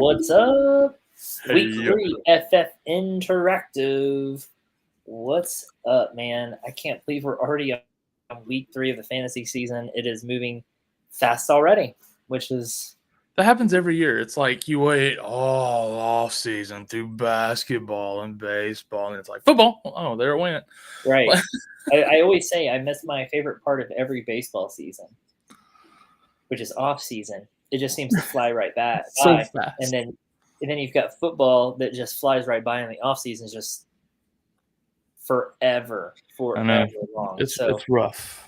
What's up? Hey, Week yo. 3 FFN'teractive. What's up, man? I can't believe we're already on week 3 of the fantasy season. It is moving fast already, which is That happens every year. It's like you wait all off season through basketball and baseball, and it's like football. Oh, there it went. right. I always say I miss my favorite part of every baseball season, which is off season. It just seems to fly right by. So fast. And then you've got football that just flies right by, and the off season is just forever I know. long. It's It's rough.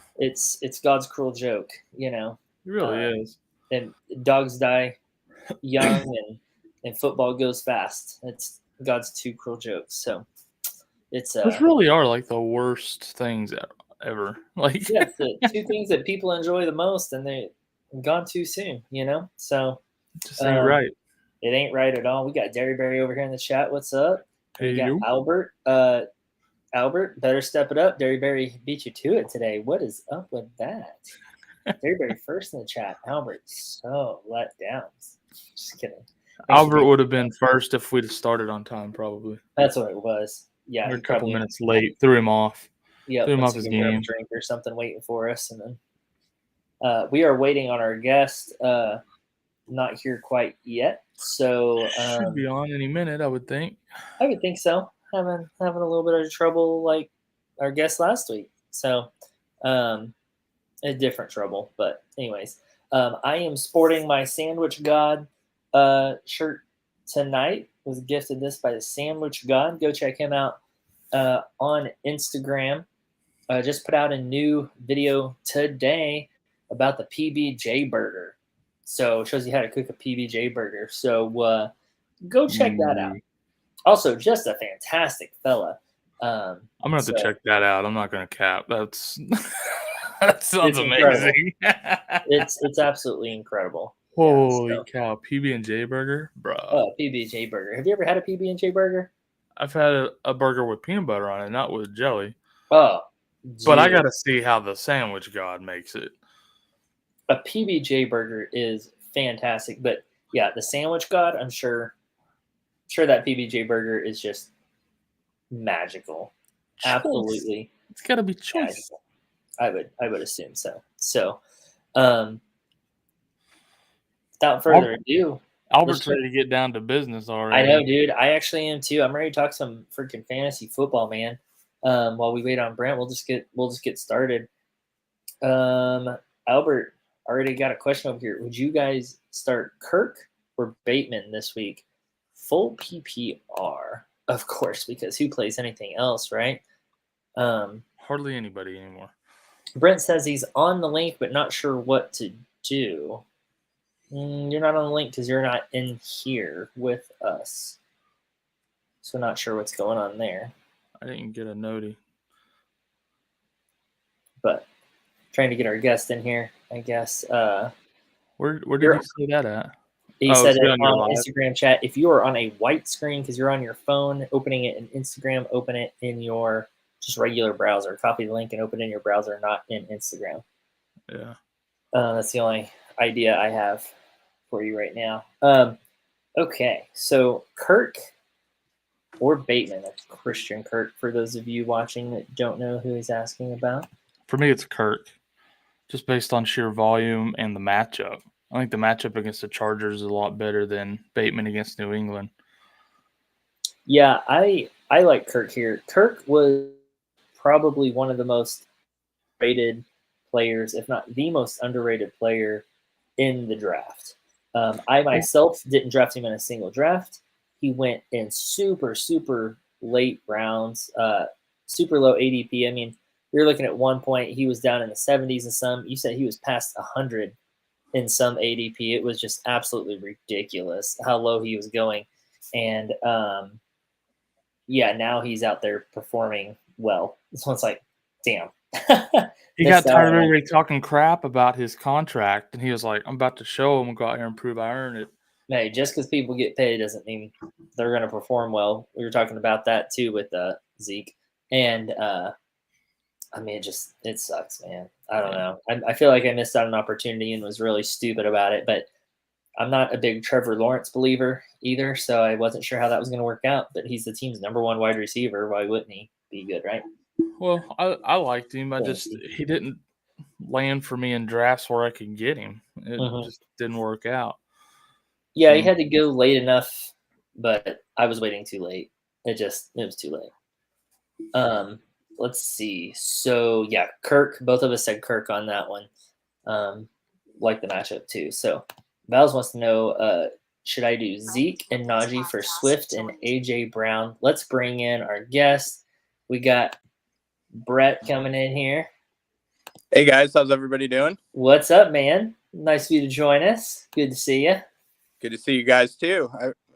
God's cruel joke, It really is. And dogs die young, and football goes fast. It's God's two cruel jokes. So it's Those really are like the worst things ever. Like yeah, it's the two things that people enjoy the most, and they gone too soon. So just ain't right. It ain't right at all. We got Derryberry over here in the chat. What's up? Hey, We got you. Albert. Albert, better step it up. Derryberry beat you to it today. What is up with that? Derryberry first in the chat. Albert, so let down. Just kidding. Albert would have been first if we'd have started on time, probably. That's what it was. Yeah, We're a couple minutes late. Threw him off. Yeah, threw him off his game. A drink or something waiting for us, and then we are waiting on our guest. Not here quite yet, so should be on any minute, I would think. I would think so. Having a little bit of trouble like our guest last week, so a different trouble. But anyways, I am sporting my Sandwich God shirt tonight. Was gifted this by the Sandwich God. Go check him out on Instagram. Just put out a new video today about the PBJ burger. So it shows you how to cook a PBJ burger. So go check that out. Also, just a fantastic fella. I'm gonna have to check that out. I'm not gonna cap. That sounds amazing. It's absolutely incredible. Holy cow! PB&J burger, bro. Oh, PB&J burger. Have you ever had a PB&J burger? I've had a burger with peanut butter on it, not with jelly. Oh, geez. But I gotta see how the Sandwich God makes it. A PB&J burger is fantastic, but yeah, the Sandwich God, I'm sure that PB&J burger is just magical. Choice. Absolutely, it's got to be choice. Magical. I would assume so. So, without further ado, Albert's ready to get down to business already. I know, dude. I actually am too. I'm ready to talk some freaking fantasy football, man. While we wait on Brent, we'll just get started. Albert, already got a question over here. Would you guys start Kirk or Bateman this week? Full PPR, of course, because who plays anything else, right? Hardly anybody anymore. Brent says he's on the link, but not sure what to do. You're not on the link because you're not in here with us. So not sure what's going on there. I didn't get a noti. But trying to get our guest in here, I guess. Where did you say that at? He said it on Instagram chat. If you are on a white screen because you're on your phone, opening it in Instagram, open it in your just regular browser. Copy the link and open it in your browser, not in Instagram. Yeah. That's the only idea I have for you right now. Okay, so Kirk or Bateman. That's Christian Kirk for those of you watching that don't know who he's asking about. For me, it's Kirk, just based on sheer volume and the matchup. I think the matchup against the Chargers is a lot better than Bateman against New England. Yeah, I like Kirk here. Kirk was probably one of the most rated players, if not the most underrated player in the draft. I myself didn't draft him in a single draft. He went in super, super late rounds, super low ADP. I mean, you're looking at one point, he was down in the 70s and some. You said he was past 100 in some ADP. It was just absolutely ridiculous how low he was going. And, now he's out there performing well. So it's like, damn. He got tired of everybody talking crap about his contract, and he was like, I'm about to show him, go out here and prove I earned it. Hey, just because people get paid doesn't mean they're going to perform well. We were talking about that too with Zeke. And, I mean, it sucks, man. I don't know. I feel like I missed out on an opportunity and was really stupid about it. But I'm not a big Trevor Lawrence believer either, so I wasn't sure how that was going to work out. But he's the team's number one wide receiver. Why wouldn't he be good, right? Well, I liked him. Fantasy. He didn't land for me in drafts where I could get him. It just didn't work out. Yeah, he had to go late enough, but I was waiting too late. It was too late. Let's see. So yeah, Kirk. Both of us said Kirk on that one. Like the matchup too. So Val's wants to know, should I do Zeke and Najee for Swift and AJ Brown? Let's bring in our guest. We got Brett coming in here. Hey guys, how's everybody doing? What's up, man? Nice for you to join us. Good to see you. Good to see you guys too.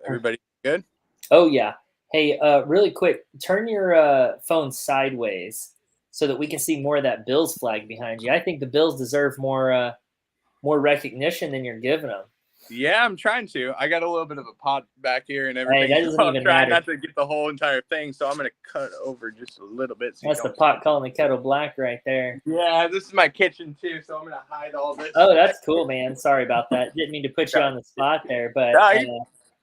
Everybody good? Oh yeah. Hey, really quick, turn your phone sideways so that we can see more of that Bills flag behind you. I think the Bills deserve more recognition than you're giving them. Yeah, I'm trying to. I got a little bit of a pot back here and everything. Hey, that doesn't even trying matter. not to get the whole entire thing, so I'm going to cut over just a little bit. So that's the pot calling the kettle black right there. Yeah, this is my kitchen too, so I'm going to hide all this. Oh, that's cool, man. Sorry about that. Didn't mean to put you on the spot there, but a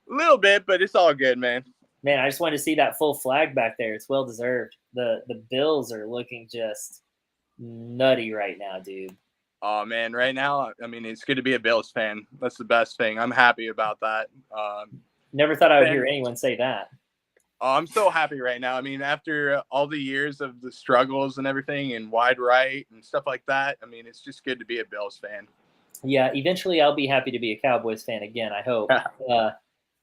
little bit, but it's all good, man. Man, I just wanted to see that full flag back there. It's well deserved. The Bills are looking just nutty right now, dude. Oh man, right now, I mean, it's good to be a Bills fan. That's the best thing. I'm happy about that. Never thought I would hear anyone say that. Oh, I'm so happy right now. I mean, after all the years of the struggles and everything and wide right and stuff like that, I mean, it's just good to be a Bills fan. Yeah, eventually I'll be happy to be a Cowboys fan again, I hope.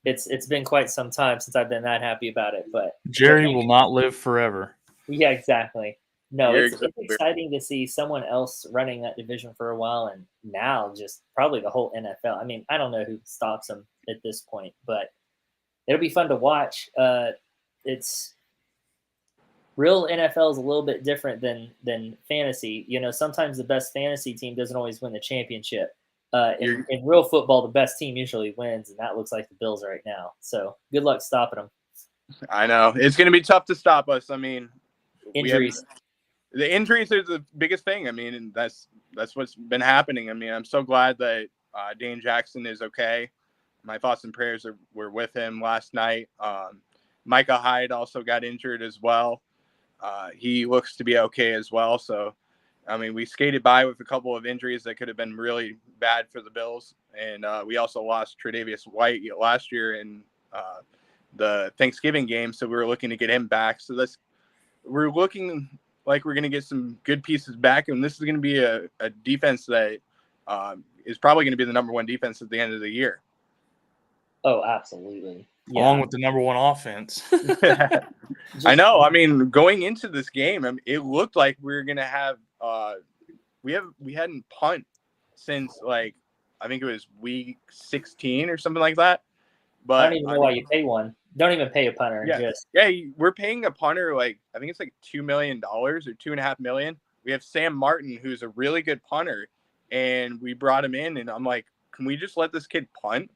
It's been quite some time since I've been that happy about it. But Jerry will not live forever. Yeah, exactly. No, it's exactly exciting to see someone else running that division for a while, and now just probably the whole NFL. I mean, I don't know who stops them at this point, but it'll be fun to watch. It's real NFL is a little bit different than fantasy. You know, sometimes the best fantasy team doesn't always win the championship. In real football, the best team usually wins, and that looks like the Bills right now. So good luck stopping them. I know. It's going to be tough to stop us. I mean, injuries. The injuries are the biggest thing. I mean, and that's what's been happening. I mean, I'm so glad that Dane Jackson is okay. My thoughts and prayers were with him last night. Micah Hyde also got injured as well. He looks to be okay as well. So, I mean, we skated by with a couple of injuries that could have been really bad for the Bills. And we also lost Tre'Davious White last year in the Thanksgiving game. So we were looking to get him back. So we're looking like we're going to get some good pieces back. And this is going to be a defense that is probably going to be the number one defense at the end of the year. Oh, absolutely. Yeah. Along with the number one offense. I know. I mean, going into this game, it looked like we were going to have we hadn't punt since like I think it was week 16 or something like that. But I don't even know why you pay one. Don't even pay a punter. Yeah, we're paying a punter like I think it's like $2 million or $2.5 million. We have Sam Martin, who's a really good punter, and we brought him in, and I'm like, can we just let this kid punt?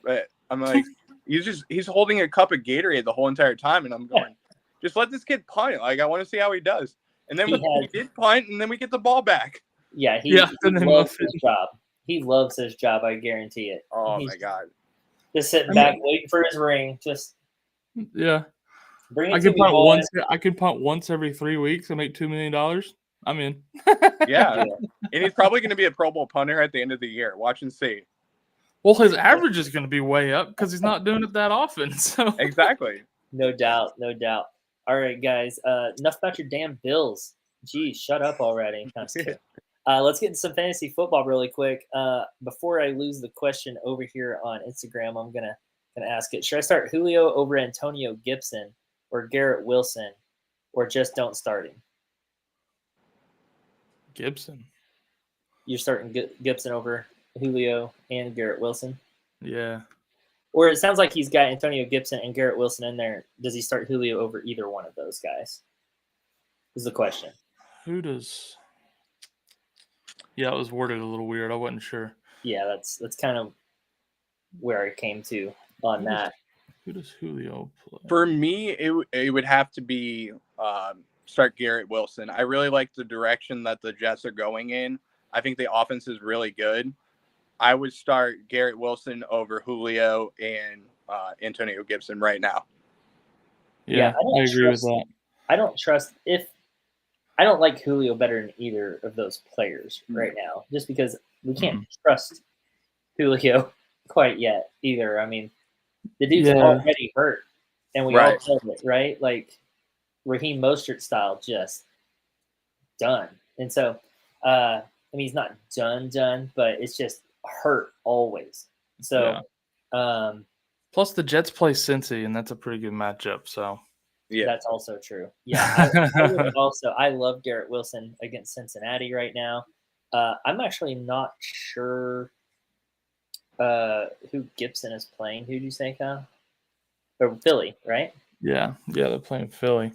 But I'm like, he's holding a cup of Gatorade the whole entire time, and I'm going, just let this kid punt. Like I want to see how he does. And then we did punt, and then we get the ball back. Yeah, he loves his job. He loves his job. I guarantee it. Oh my God. Just sitting back, waiting for his ring. Just bring it to me, boy. I could punt once every 3 weeks and make $2 million. I'm in. Yeah, and he's probably going to be a Pro Bowl punter at the end of the year. Watch and see. Well, his average is going to be way up because he's not doing it that often. So exactly. No doubt. All right, guys. Enough about your damn Bills. Geez, shut up already. Let's get into some fantasy football really quick. Before I lose the question over here on Instagram, I'm gonna ask it. Should I start Julio over Antonio Gibson or Garrett Wilson, or just don't start him? Gibson. You're starting Gibson over Julio and Garrett Wilson? Yeah. Or it sounds like he's got Antonio Gibson and Garrett Wilson in there. Does he start Julio over either one of those guys? Is the question. Who does? Yeah, it was worded a little weird. I wasn't sure. Yeah, that's kind of where I came to on that. Who does Julio play? For me, it would have to be start Garrett Wilson. I really like the direction that the Jets are going in. I think the offense is really good. I would start Garrett Wilson over Julio and Antonio Gibson right now. Yeah, I agree with that. I don't like Julio better than either of those players right now, just because we can't trust Julio quite yet either. I mean, the dude's already hurt, and we all know it, right? Like Raheem Mostert style, just done. And so, I mean, he's not done, but it's just hurt always. So, plus the Jets play Cincy, and that's a pretty good matchup. So, that's also true. Yeah, I love Garrett Wilson against Cincinnati right now. I'm actually not sure who Gibson is playing. Who did you say, Kyle? Or Philly, right? Yeah, they're playing Philly.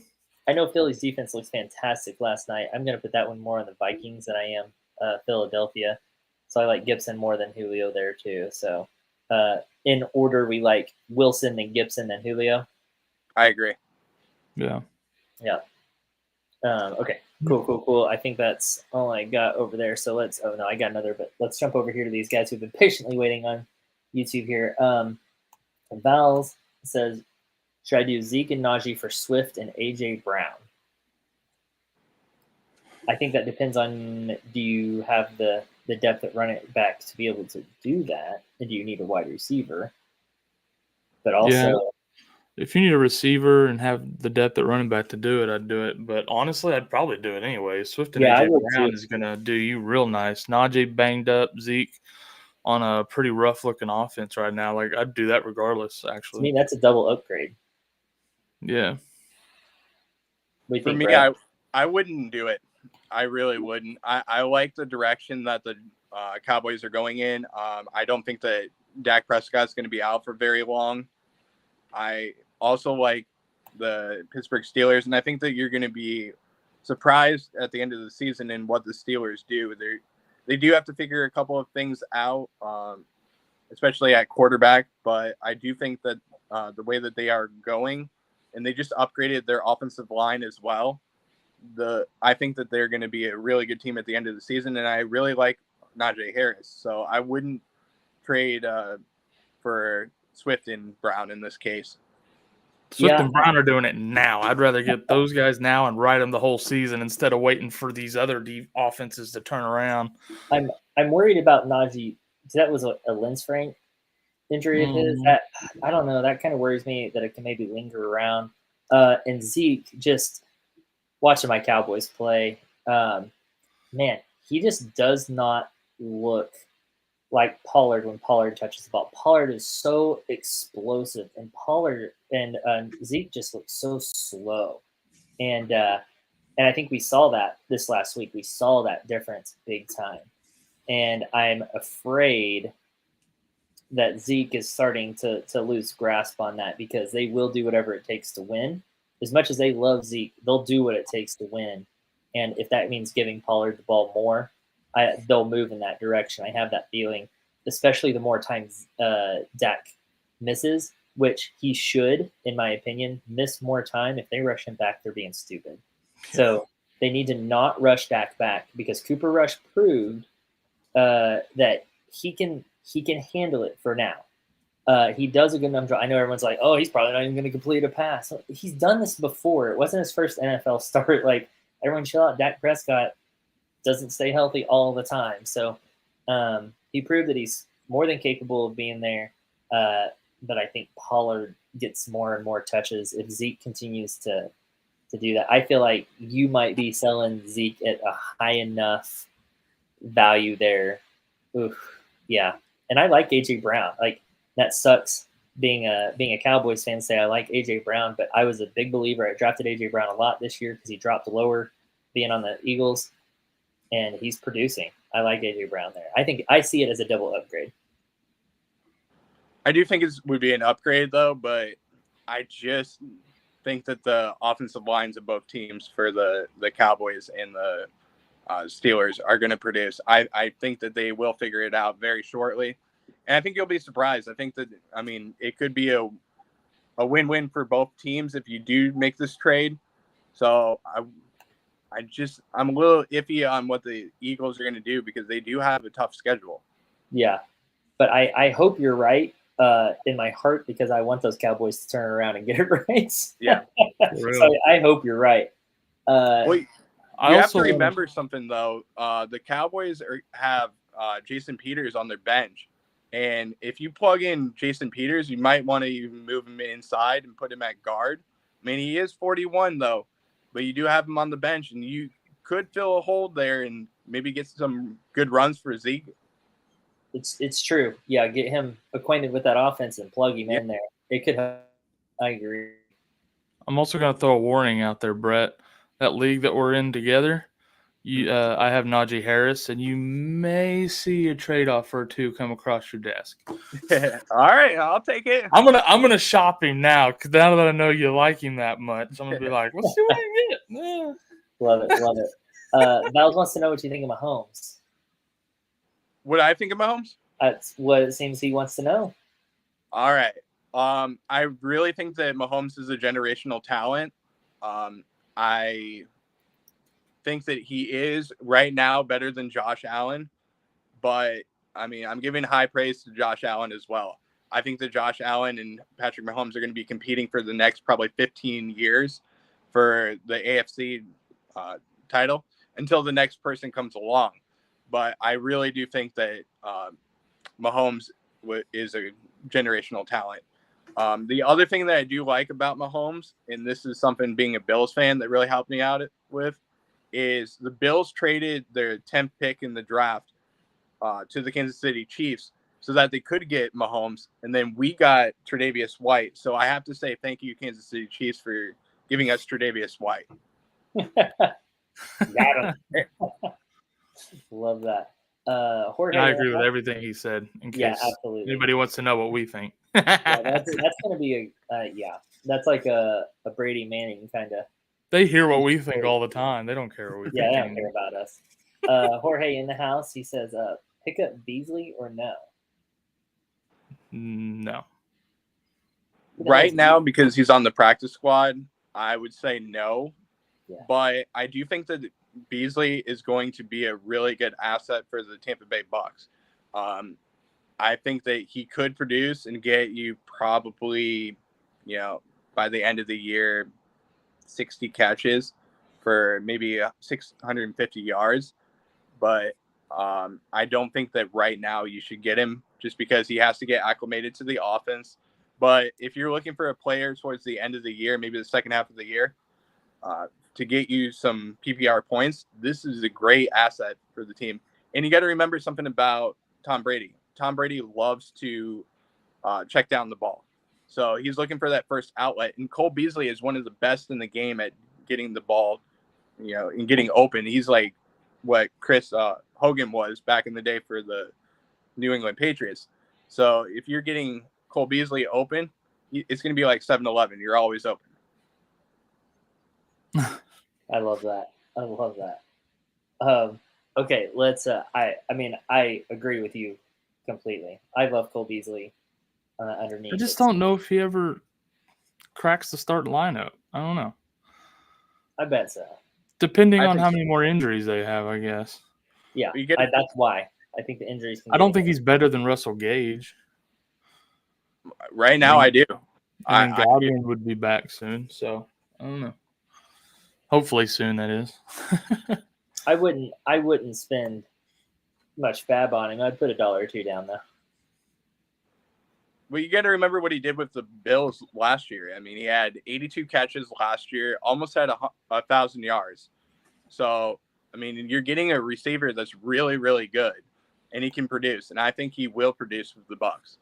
I know Philly's defense looks fantastic last night. I'm going to put that one more on the Vikings than I am Philadelphia. So I like Gibson more than Julio there too. So in order, we like Wilson, then Gibson, then Julio. I agree. Yeah. Okay. Cool. I think that's all I got over there. So I got another, but let's jump over here to these guys who've been patiently waiting on YouTube here. Val's says, should I do Zeke and Najee for Swift and AJ Brown? I think that depends on, do you have the depth at running back to be able to do that? And do you need a wide receiver? But also, if you need a receiver and have the depth at running back to do it, I'd do it. But honestly, I'd probably do it anyway. Swift and AJ Brown is going to do you real nice. Najee banged up, Zeke on a pretty rough-looking offense right now. Like, I'd do that regardless, actually. To me, that's a double upgrade. Yeah. For me, I wouldn't do it. I really wouldn't. I like the direction that the Cowboys are going in. I don't think that Dak Prescott's going to be out for very long. I also like the Pittsburgh Steelers, and I think that you're going to be surprised at the end of the season in what the Steelers do. They do have to figure a couple of things out, especially at quarterback, but I do think that the way that they are going, and they just upgraded their offensive line as well, I think that they're going to be a really good team at the end of the season, and I really like Najee Harris. So I wouldn't trade for Swift and Brown in this case. Swift and Brown are doing it now. I'd rather get those guys now and ride them the whole season instead of waiting for these other offenses to turn around. I'm worried about Najee. That was a Linsfranc injury of his. That, I don't know. That kind of worries me that it can maybe linger around. And Zeke, just watching my Cowboys play, man, he just does not look like Pollard when Pollard touches the ball. Pollard is so explosive, and Pollard and Zeke just look so slow. And I think we saw that this last week. We saw that difference big time. And I'm afraid that Zeke is starting to lose grasp on that, because they will do whatever it takes to win. As much as they love Zeke, they'll do what it takes to win. And if that means giving Pollard the ball more, they'll move in that direction. I have that feeling, especially the more times Dak misses, which he should, in my opinion, miss more time. If they rush him back, they're being stupid. So they need to not rush Dak back, because Cooper Rush proved that he can handle it for now. He does a good enough job. I know everyone's like, oh, he's probably not even going to complete a pass. He's done this before. It wasn't his first NFL start. Like, everyone chill out. Dak Prescott doesn't stay healthy all the time. So he proved that he's more than capable of being there. But I think Pollard gets more and more touches if Zeke continues to do that. I feel like you might be selling Zeke at a high enough value there. Oof, yeah. And I like AJ Brown. Like, that sucks being a Cowboys fan, say I like AJ Brown, but I was a big believer. I drafted AJ Brown a lot this year because he dropped lower being on the Eagles, and he's producing. I like AJ Brown there. I see it as a double upgrade. I do think it would be an upgrade, though, but I just think that the offensive lines of both teams for the Cowboys and the Steelers are going to produce. I think that they will figure it out very shortly. And I think you'll be surprised. I think that, I mean, it could be a win-win for both teams if you do make this trade. So I'm a little iffy on what the Eagles are going to do, because they do have a tough schedule. Yeah. But I hope you're right in my heart because I want those Cowboys to turn around and get it right. Yeah. So I hope you're right. You have to remember something, though. The Cowboys have Jason Peters on their bench. And if you plug in Jason Peters, you might want to even move him inside and put him at guard. I mean, he is 41, though, but you do have him on the bench, and you could fill a hole there and maybe get some good runs for Zeke. It's true. Yeah, get him acquainted with that offense and plug him in there. It could help. I agree. I'm also going to throw a warning out there, Brett. That league that we're in together, I have Najee Harris, and you may see a trade offer or two come across your desk. All right, I'll take it. I'm gonna shop him now because now that I know you like him that much, I'm gonna be like, let's see what I get. Yeah. Love it. Val's wants to know what you think of Mahomes. What I think of Mahomes? That's what it seems he wants to know. All right. I really think that Mahomes is a generational talent. I think that he is right now better than Josh Allen, but I mean, I'm giving high praise to Josh Allen as well. I think that Josh Allen and Patrick Mahomes are going to be competing for the next probably 15 years for the AFC title until the next person comes along. But I really do think that Mahomes is a generational talent. The other thing that I do like about Mahomes, and this is something being a Bills fan that really helped me out with, is the Bills traded their 10th pick in the draft to the Kansas City Chiefs so that they could get Mahomes, and then we got Tre'Davious White. So I have to say thank you, Kansas City Chiefs, for giving us Tre'Davious White. Got him. Love that. Jorge, I agree with everything he said. In case absolutely. Anybody wants to know what we think. That's going to be that's like a Brady Manning kind of. They hear what we think all the time. They don't care what we think. Yeah, they don't care about us. Jorge in the house, he says, pick up Beasley or no? No. Right now, because he's on the practice squad, I would say no. Yeah. But I do think that Beasley is going to be a really good asset for the Tampa Bay Bucks. I think that he could produce and get you probably, by the end of the year, 60 catches for maybe 650 yards. But I don't think that right now you should get him just because he has to get acclimated to the offense. But if you're looking for a player towards the end of the year, maybe the second half of the year, to get you some PPR points, this is a great asset for the team. And you got to remember something about Tom Brady. Tom Brady loves to check down the ball. So he's looking for that first outlet. And Cole Beasley is one of the best in the game at getting the ball, and getting open. He's like what Chris Hogan was back in the day for the New England Patriots. So if you're getting Cole Beasley open, it's going to be like 7-Eleven. You're always open. I love that. Okay, let's. I agree with you completely. I love Cole Beasley underneath. I just don't know if he ever cracks the start lineup. I don't know. I bet so. Depending on how many more injuries they have, I guess. Yeah, that's why. I think the injuries can I don't think he's better than Russell Gage. Right now, I do. And Godwin would be back soon, so I don't know. Hopefully soon, that is. I wouldn't spend much fab on him. I'd put $1 or $2 down though. Well, you got to remember what he did with the Bills last year. I mean, he had 82 catches last year, almost had 1,000 yards. So, I mean, you're getting a receiver that's really, really good, and he can produce. And I think he will produce with the Bucs.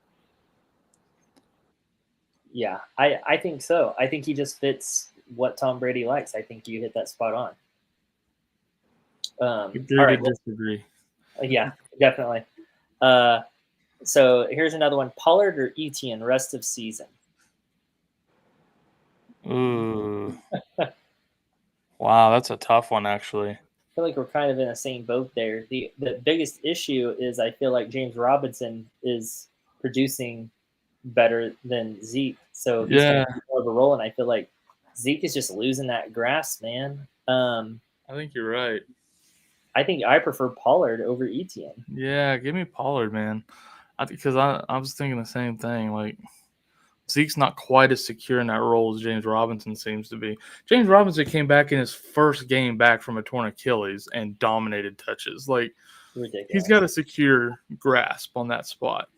Yeah, I think so. I think he just fits what Tom Brady likes. I think you hit that spot on. Agree to disagree. Yeah, definitely. So here's another one: Pollard or Etienne rest of season. Ooh. Wow, that's a tough one, actually. I feel like we're kind of in the same boat there. The biggest issue is I feel like James Robinson is producing better than Zeke, so he's going to be more of a role, and I feel like Zeke is just losing that grasp, man. I think you're right. I think I prefer Pollard over Etienne. Yeah, give me Pollard, man. Because I was thinking the same thing. Like, Zeke's not quite as secure in that role as James Robinson seems to be. James Robinson came back in his first game back from a torn Achilles and dominated touches. Like, Ridiculous. He's got a secure grasp on that spot.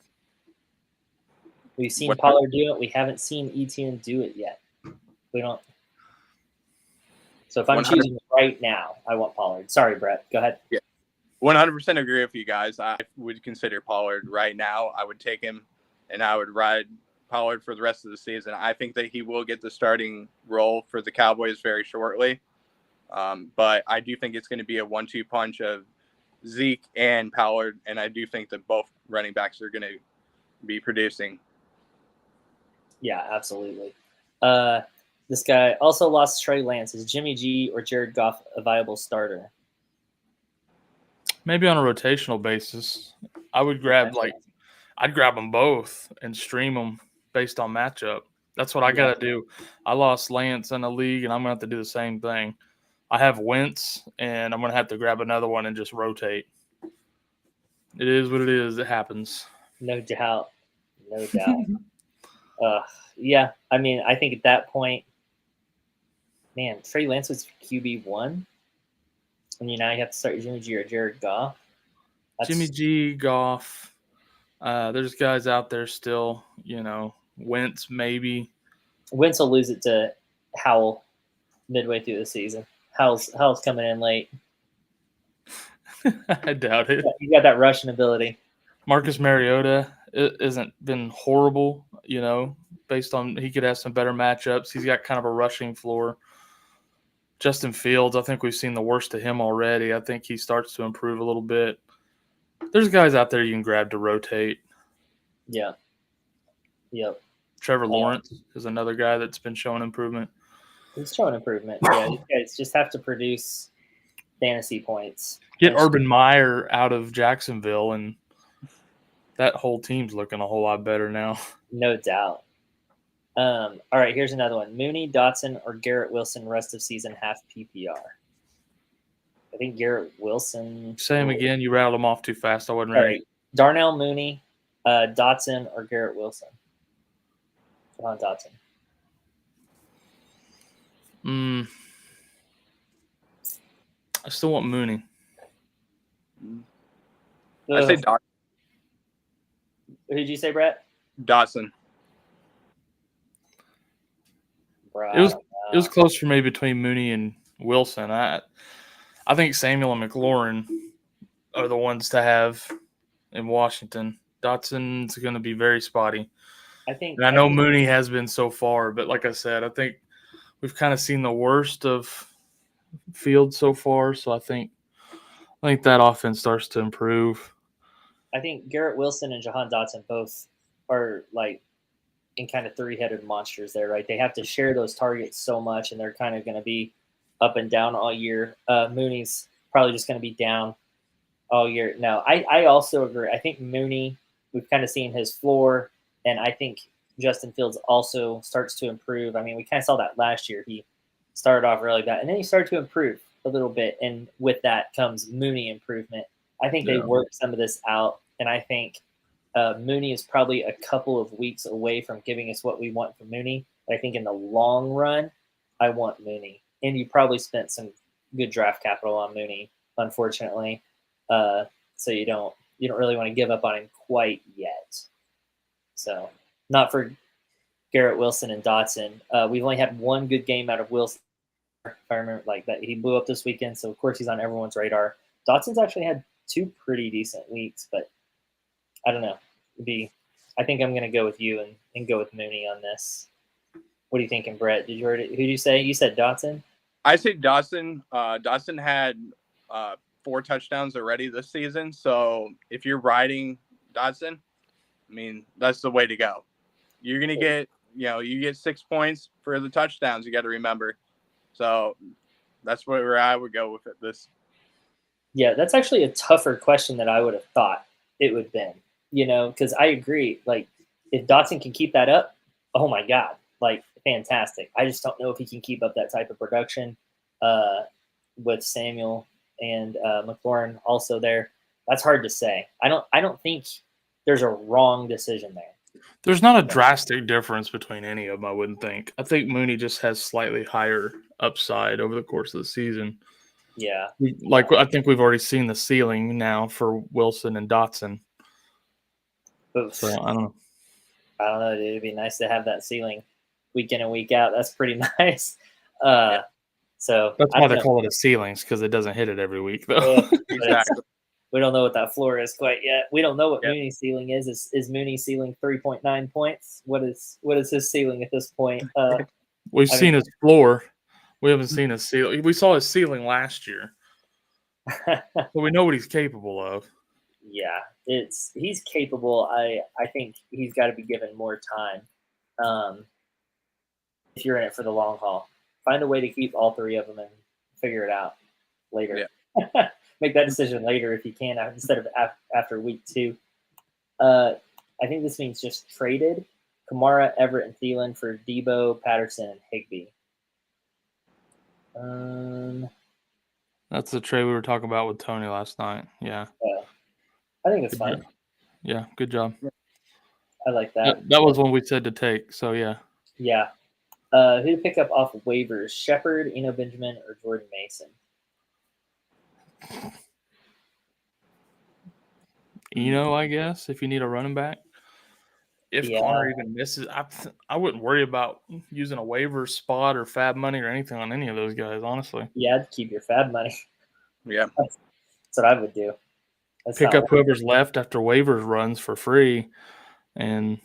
We've seen Pollard do it. We haven't seen Etienne do it yet. We don't. So if I'm 100 choosing right now, I want Pollard. Sorry, Brett. Go ahead. Yeah, 100% agree with you guys. I would consider Pollard right now. I would take him, and I would ride Pollard for the rest of the season. I think that he will get the starting role for the Cowboys very shortly. But I do think it's going to be a 1-2 punch of Zeke and Pollard, and I do think that both running backs are going to be producing. Yeah, absolutely. This guy also lost Trey Lance. Is Jimmy G or Jared Goff a viable starter? Maybe on a rotational basis. I would grab I'd grab them both and stream them based on matchup. That's what I got to do. I lost Lance in the league, and I'm going to have to do the same thing. I have Wentz, and I'm going to have to grab another one and just rotate. It is what it is. It happens. No doubt. No doubt. Yeah, I mean, I think at that point, man, Trey Lance was QB1. And now you have to start Jimmy G or Jared Goff. Jimmy G, Goff. There's guys out there still, Wentz maybe. Wentz will lose it to Howell midway through the season. Howell's coming in late. I doubt it. You got that rushing ability. Marcus Mariota isn't been horrible, based on he could have some better matchups. He's got kind of a rushing floor. Justin Fields, I think we've seen the worst of him already. I think he starts to improve a little bit. There's guys out there you can grab to rotate. Yeah. Yep. Trevor Lawrence is another guy that's been showing improvement. He's showing improvement. Yeah, these guys just have to produce fantasy points. Get Urban Meyer out of Jacksonville, and that whole team's looking a whole lot better now. No doubt. All right, here's another one. Mooney, Dotson, or Garrett Wilson rest of season half PPR? I think Garrett Wilson. Say him again. You rattled them off too fast. I wasn't ready. Right. Darnell Mooney, Dotson, or Garrett Wilson? Jahan Dotson. I still want Mooney. I say Dotson. Who did you say, Brett? Dotson. Bro, it was close for me between Mooney and Wilson. I think Samuel and McLaurin are the ones to have in Washington. Dotson's going to be very spotty. I know Mooney has been so far, but like I said, I think we've kind of seen the worst of Fields so far. So I think that offense starts to improve. I think Garrett Wilson and Jahan Dotson both are in kind of three-headed monsters there, right? They have to share those targets so much, and they're kind of going to be up and down all year. Mooney's probably just going to be down all year. No, I also agree. I think Mooney, we've kind of seen his floor, and I think Justin Fields also starts to improve. I mean, we kind of saw that last year. He started off really bad, and then he started to improve a little bit, and with that comes Mooney improvement. I think they worked some of this out, and I think Mooney is probably a couple of weeks away from giving us what we want from Mooney. But I think in the long run, I want Mooney. And you probably spent some good draft capital on Mooney, unfortunately. So you don't really want to give up on him quite yet. So not for Garrett Wilson and Dotson. We've only had one good game out of Wilson, if I remember, that he blew up this weekend. So of course he's on everyone's radar. Dotson's actually had 2 pretty decent weeks, but I don't know. I think I'm going to go with you and go with Mooney on this. What are you thinking, Brett? Who did you say? You said Dotson? I say Dotson. Dotson had 4 touchdowns already this season. So if you're riding Dotson, I mean, that's the way to go. You're going to get, you get 6 points for the touchdowns. You got to remember. So that's where I would go with it. Yeah, that's actually a tougher question than I would have thought it would have been, because I agree. If Dotson can keep that up, oh my God, fantastic. I just don't know if he can keep up that type of production with Samuel and McLaurin also there. That's hard to say. I don't think there's a wrong decision there. There's not a drastic difference between any of them, I wouldn't think. I think Mooney just has slightly higher upside over the course of the season. Yeah. I think we've already seen the ceiling now for Wilson and Dotson. Oof. So I don't know, dude. It'd be nice to have that ceiling week in and week out. That's pretty nice. So that's why they call it a ceilings, because it doesn't hit it every week, though. Exactly. We don't know what that floor is quite yet. We don't know what Mooney's ceiling is. Is Mooney's ceiling 3.9 points? What is his ceiling at this point? We've seen his floor. We haven't seen his ceiling. We saw his ceiling last year. But we know what he's capable of. Yeah, he's capable. I think he's got to be given more time. If you're in it for the long haul, find a way to keep all three of them and figure it out later. Yeah. Make that decision later if you can, instead of after week 2. I think this means just traded Kamara, Everett, and Thielen for Debo, Patterson, and Higbee. That's the trade we were talking about with Tony last night. Yeah. I think it's fine. Yeah, good job. I like that. That was one we said to take, so yeah. Yeah. Who to pick up off of waivers? Shepard, Eno Benjamin, or Jordan Mason? Eno, I guess, if you need a running back. If Connor even misses, I wouldn't worry about using a waiver spot or fab money or anything on any of those guys, honestly. Yeah, I'd keep your fab money. Yeah. That's what I would do. Pick up whoever's left after waivers runs for free, but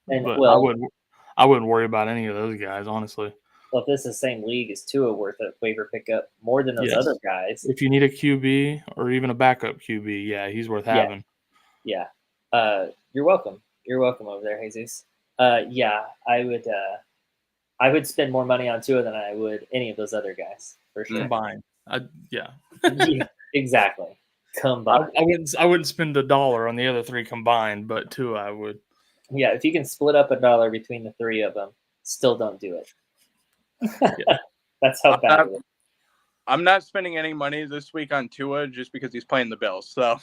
I wouldn't worry about any of those guys, honestly. Well, if this is the same league, is Tua worth a waiver pickup more than those other guys? If you need a QB or even a backup QB, yeah, he's worth having. Yeah. You're welcome. You're welcome over there, Jesus. Yeah, I would spend more money on Tua than I would any of those other guys for sure. Combined. Yeah, exactly. Combined. I wouldn't spend $1 on the other 3 combined, but Tua I would. Yeah, if you can split up $1 between the 3 of them, still don't do it. Yeah. That's how bad it is. I'm not spending any money this week on Tua just because he's playing the Bills. So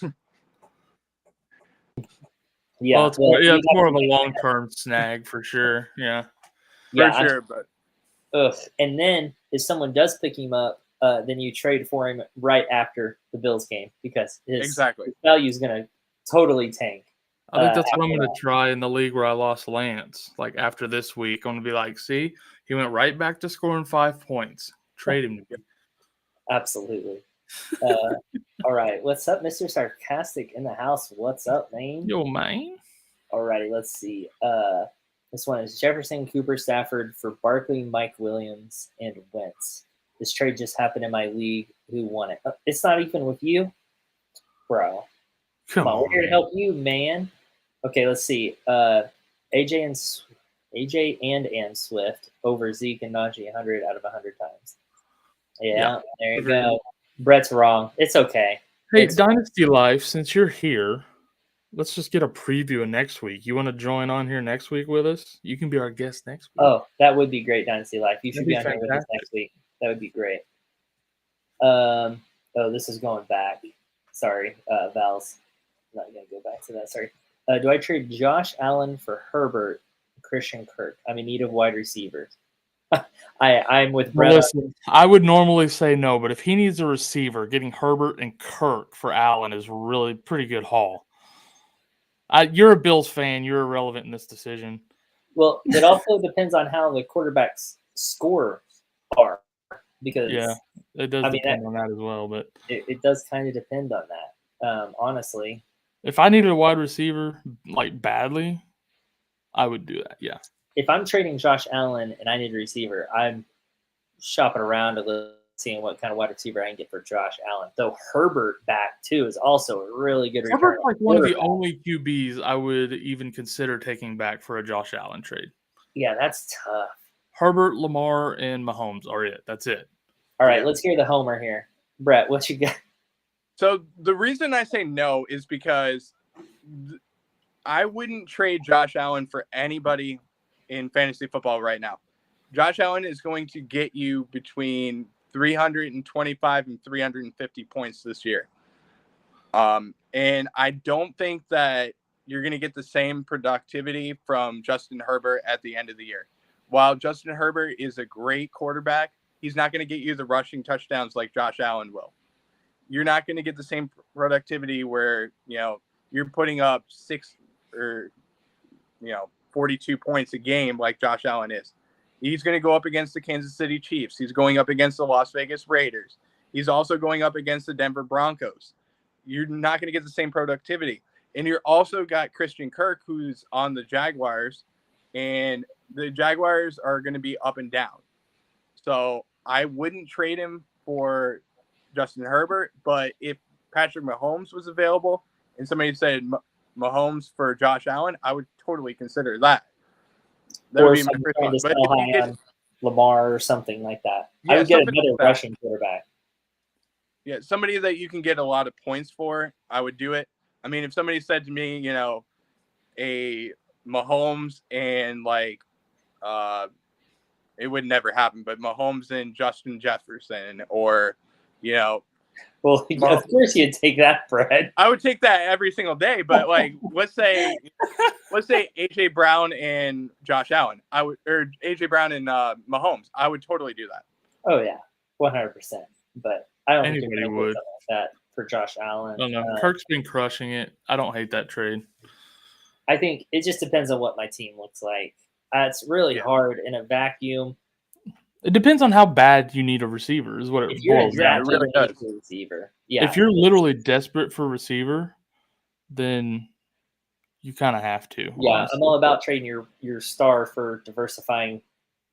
yeah, it's more of a long-term snag for sure. Yeah, for sure. But and then if someone does pick him up, then you trade for him right after the Bills game because his value is going to totally tank. I think that's what I'm going to try in the league where I lost Lance. Like after this week, I'm going to be like, see, he went right back to scoring 5 points. Trade him. Absolutely. All right. What's up, Mr. Sarcastic in the house? What's up, man? Yo, man. All righty. Let's see. This one is Jefferson, Cooper, Stafford for Barkley, Mike Williams, and Wentz. This trade just happened in my league. Who won it? It's not even with you? Bro. Come on. We're here to help you, man. Okay, let's see. AJ and Swift over Zeke and Najee 100 out of 100 times. Yeah, there you go. Brett's wrong. It's okay. Hey, Dynasty Life, since you're here, let's just get a preview of next week. You want to join on here next week with us? You can be our guest next week. Oh, that would be great, Dynasty Life. You should be on here with us next week. That would be great. This is going back. Sorry, Val's. I'm not going to go back to that. Sorry. Do I trade Josh Allen for Herbert, Christian Kirk? I'm in need of wide receivers. I'm with Brett. Listen, I would normally say no, but if he needs a receiver, getting Herbert and Kirk for Allen is really pretty good haul. You're a Bills fan. You're irrelevant in this decision. Well, it also depends on how the quarterbacks scores are. Because it does depend on that as well. But it does kind of depend on that, honestly. If I needed a wide receiver like badly, I would do that. Yeah. If I'm trading Josh Allen and I need a receiver, I'm shopping around a little, seeing what kind of wide receiver I can get for Josh Allen. Though Herbert back too is also a really good return. Herbert's like one of the only QBs I would even consider taking back for a Josh Allen trade. Yeah, that's tough. Herbert, Lamar, and Mahomes are it. That's it. All right, let's hear the homer here. Brett, what you got? So the reason I say no is because I wouldn't trade Josh Allen for anybody in fantasy football right now. Josh Allen is going to get you between 325 and 350 points this year. And I don't think that you're going to get the same productivity from Justin Herbert at the end of the year. While Justin Herbert is a great quarterback, he's not going to get you the rushing touchdowns like Josh Allen will. You're not going to get the same productivity where, you're putting up 42 points a game like Josh Allen is. He's going to go up against the Kansas City Chiefs. He's going up against the Las Vegas Raiders. He's also going up against the Denver Broncos. You're not going to get the same productivity. And you're also got Christian Kirk, who's on the Jaguars, and the Jaguars are going to be up and down. So I wouldn't trade him for Justin Herbert, but if Patrick Mahomes was available and somebody said Mahomes for Josh Allen, I would totally consider that. That would be my first one. But on Lamar or something like that. I would get another rushing quarterback. Yeah, somebody that you can get a lot of points for, I would do it. I mean, if somebody said to me, a Mahomes and it would never happen, but Mahomes and Justin Jefferson or, Well, of course you'd take that, Brett. I would take that every single day, but let's say AJ Brown and Josh Allen, or AJ Brown and Mahomes, I would totally do that. Oh yeah, 100%. But I don't think anybody would like that for Josh Allen. I don't know. Kirk's been crushing it. I don't hate that trade. I think it just depends on what my team looks like. It's really hard in a vacuum. It depends on how bad you need a receiver, is what it boils down to. Really does. Receiver. Yeah. If you're literally desperate for a receiver, then you kind of have to. Yeah, honestly. I'm all about trading your star for diversifying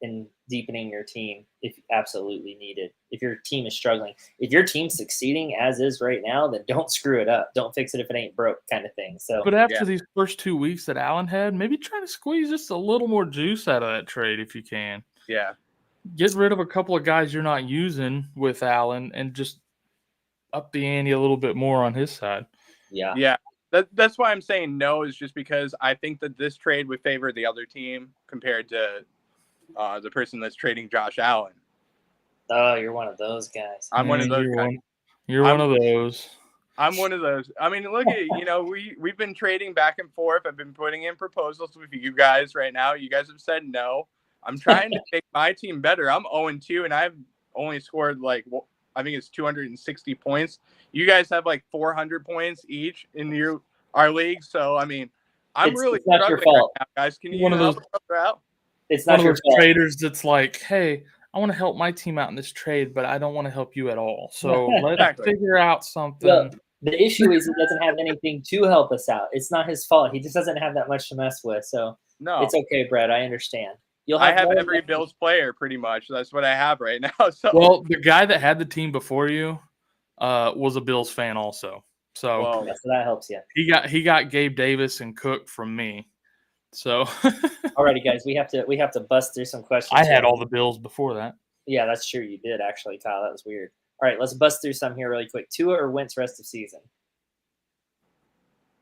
and deepening your team if you absolutely need it. If your team is struggling. If your team's succeeding as is right now, then don't screw it up. Don't fix it if it ain't broke kind of thing. So, but after these first 2 weeks that Allen had, maybe try to squeeze just a little more juice out of that trade if you can. Yeah. Get rid of a couple of guys you're not using with Allen and just up the ante a little bit more on his side. Yeah. Yeah. That's why I'm saying no, is just because I think that this trade would favor the other team compared to the person that's trading Josh Allen. Oh, you're one of those guys. I'm one of those guys. You're one of those. I'm one of those. I mean, look at we've been trading back and forth. I've been putting in proposals with you guys right now. You guys have said no. I'm trying to make my team better. I'm 0-2, and I've only scored I think it's 260 points. You guys have 400 points each in our league. So I mean, I'm really not your fault, right now, guys. Can you help each other out? It's not your fault. Traders that's like, hey, I want to help my team out in this trade, but I don't want to help you at all. So let's figure out something. Well, the issue is he doesn't have anything to help us out. It's not his fault. He just doesn't have that much to mess with. So it's okay, Brett. I understand. I have every Bills player pretty much. That's what I have right now. So well, the guy that had the team before you was a Bills fan also. So, so that helps you. He got Gabe Davis and Cook from me. So alrighty, guys, we have to bust through some questions. I had all the Bills before that. Yeah, that's true. You did actually, Kyle. That was weird. All right, let's bust through some here really quick. Tua or Wentz rest of season?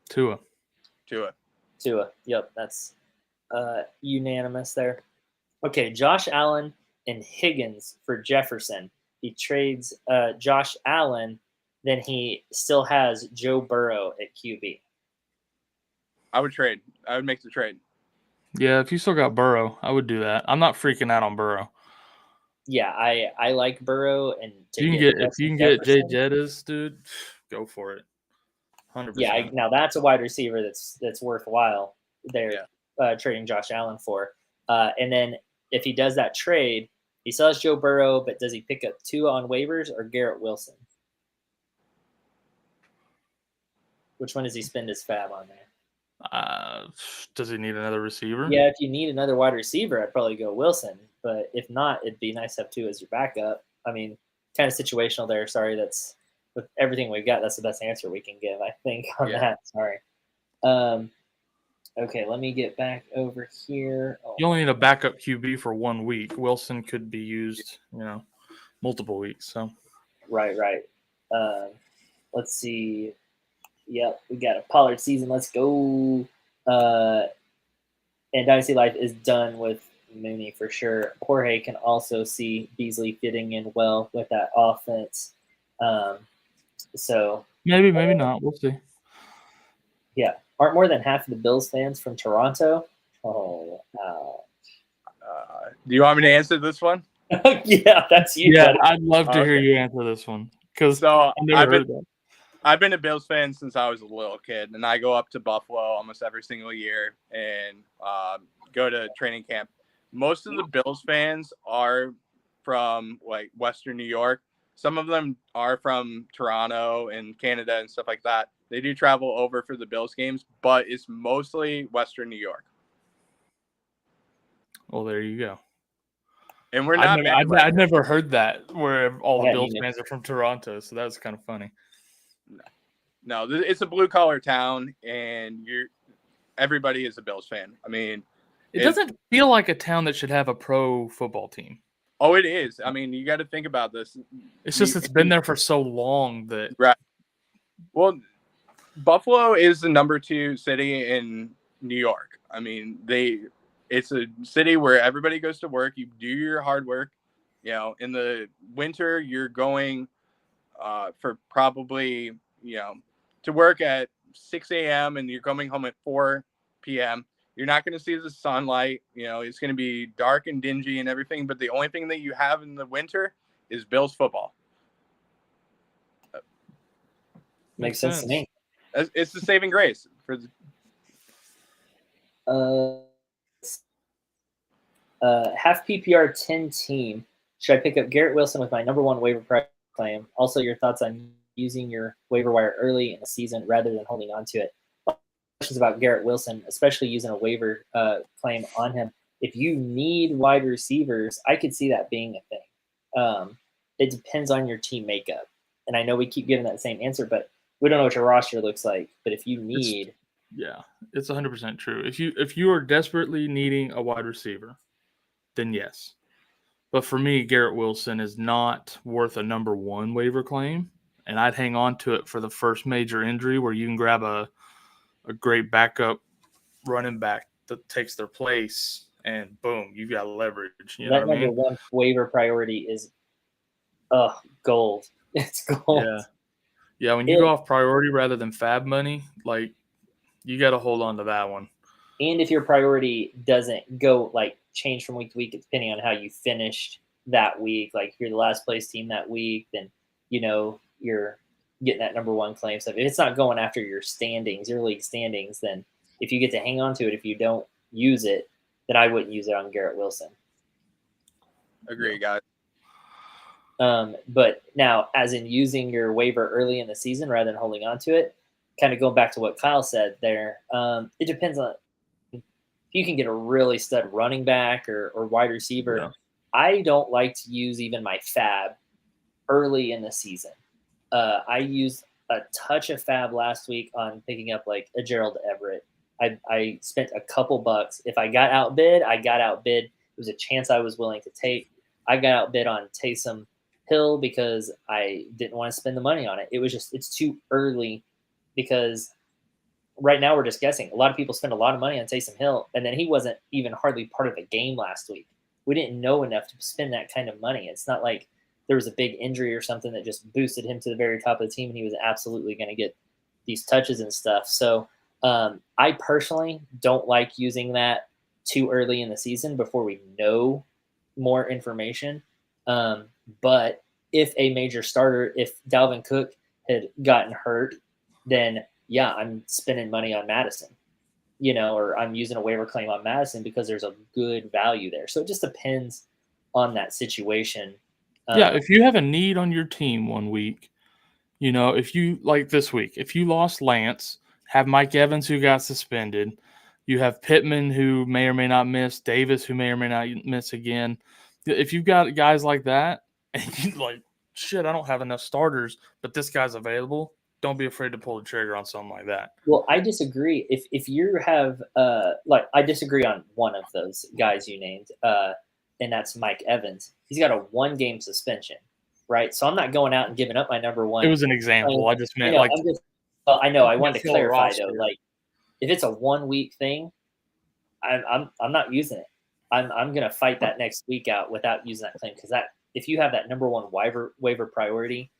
Tua. Yep, that's unanimous there. Okay, Josh Allen and Higgins for Jefferson. He trades Josh Allen, then he still has Joe Burrow at QB. I would trade. I would make the trade. Yeah, if you still got Burrow, I would do that. I'm not freaking out on Burrow. Yeah, I like Burrow, and if you can get Jay Jettas, dude, go for it. 100%. Yeah, now that's a wide receiver that's worthwhile. They're trading Josh Allen for, and then if he does that trade, he still has Joe Burrow, but does he pick up Tua on waivers or Garrett Wilson? Which one does he spend his fab on there? Does he need another receiver? Yeah, if you need another wide receiver, I'd probably go Wilson. But if not, it'd be nice to have Tua as your backup. I mean, kind of situational there. Sorry, that's with everything we've got. That's the best answer we can give, I think, on that. Sorry. Okay, let me get back over here. You only need a backup QB for 1 week. Wilson could be used, multiple weeks. So. Right. Let's see. Yep, we got a Pollard season. Let's go. And Dynasty Life is done with Mooney for sure. Jorge can also see Beasley fitting in well with that offense. So maybe not. We'll see. Yeah. Aren't more than half of the Bills fans from Toronto? Oh, do you want me to answer this one? Yeah, that's you. Yeah, buddy. I'd love to hear you answer this one because So I never heard that. I've been a Bills fan since I was a little kid, and I go up to Buffalo almost every single year and go to training camp. Most of the Bills fans are from like Western New York. Some of them are from Toronto and Canada and stuff like that. They do travel over for the Bills games, but it's mostly Western New York. Well, there you go. And we're not. I'd never heard that where all the Bills fans are from Toronto, so that's kind of funny. No, it's a blue collar town, and everybody is a Bills fan. I mean, it doesn't feel like a town that should have a pro football team. Oh, it is. I mean, you got to think about this. It's just it's been there for so long that. Right. Well, Buffalo is the number 2 city in New York. I mean, it's a city where everybody goes to work. You do your hard work. You know, in the winter, you're going for probably, to work at 6 a.m. and you're coming home at 4 p.m. You're not going to see the sunlight. It's going to be dark and dingy and everything. But the only thing that you have in the winter is Bills football. Makes sense to me. It's the saving grace for half PPR 10 team. Should I pick up Garrett Wilson with my number 1 waiver price claim? Also, your thoughts on using your waiver wire early in the season rather than holding on to it. Questions about Garrett Wilson, especially using a waiver claim on him. If you need wide receivers, I could see that being a thing. It depends on your team makeup. And I know we keep giving that same answer, but we don't know what your roster looks like. But if you need... it's 100% true. If you are desperately needing a wide receiver, then yes. But for me, Garrett Wilson is not worth a number 1 waiver claim, and I'd hang on to it for the first major injury where you can grab a great backup running back that takes their place, and boom, you've got leverage. You know what I mean? Number 1 waiver priority is gold. It's gold. Yeah. When you go off priority rather than fab money, like you got to hold on to that one. And if your priority doesn't go change from week to week, depending on how you finished that week, like you're the last place team that week, then you're getting that number 1 claim. So if it's not going after your standings, your league standings, then if you get to hang on to it, if you don't use it, then I wouldn't use it on Garrett Wilson. Agree, guys. But now, as in using your waiver early in the season rather than holding on to it, kind of going back to what Kyle said there, it depends on if you can get a really stud running back or wide receiver. Yeah. I don't like to use even my fab early in the season. I used a touch of fab last week on picking up like a Gerald Everett. I spent a couple bucks. If I got outbid, I got outbid. It was a chance I was willing to take. I got outbid on Taysom Hill because I didn't want to spend the money on it. It was just, it's too early because right now we're just guessing. A lot of people spend a lot of money on Taysom Hill, and then he wasn't even hardly part of the game last week. We didn't know enough to spend that kind of money. It's not like there was a big injury or something that just boosted him to the very top of the team and he was absolutely going to get these touches and stuff. So I personally don't like using that too early in the season before we know more information. But if a major starter, if Dalvin Cook had gotten hurt, then yeah, I'm spending money on Madison, or I'm using a waiver claim on Madison because there's a good value there. So it just depends on that situation. Yeah, if you have a need on your team one week, if you like this week, if you lost Lance, have Mike Evans who got suspended, you have Pittman who may or may not miss, Davis who may or may not miss again. If you've got guys like that and you like, shit, I don't have enough starters, but this guy's available, don't be afraid to pull the trigger on something like that. Well, I disagree. If you have I disagree on one of those guys you named, and that's Mike Evans. He's got a 1-game suspension, right? So I'm not going out and giving up my number 1. It was an example. I just meant I know. I wanted to clarify though. Like, if it's a 1-week thing, I'm not using it. I'm gonna fight that next week out without using that claim because that if you have that number 1 waiver priority,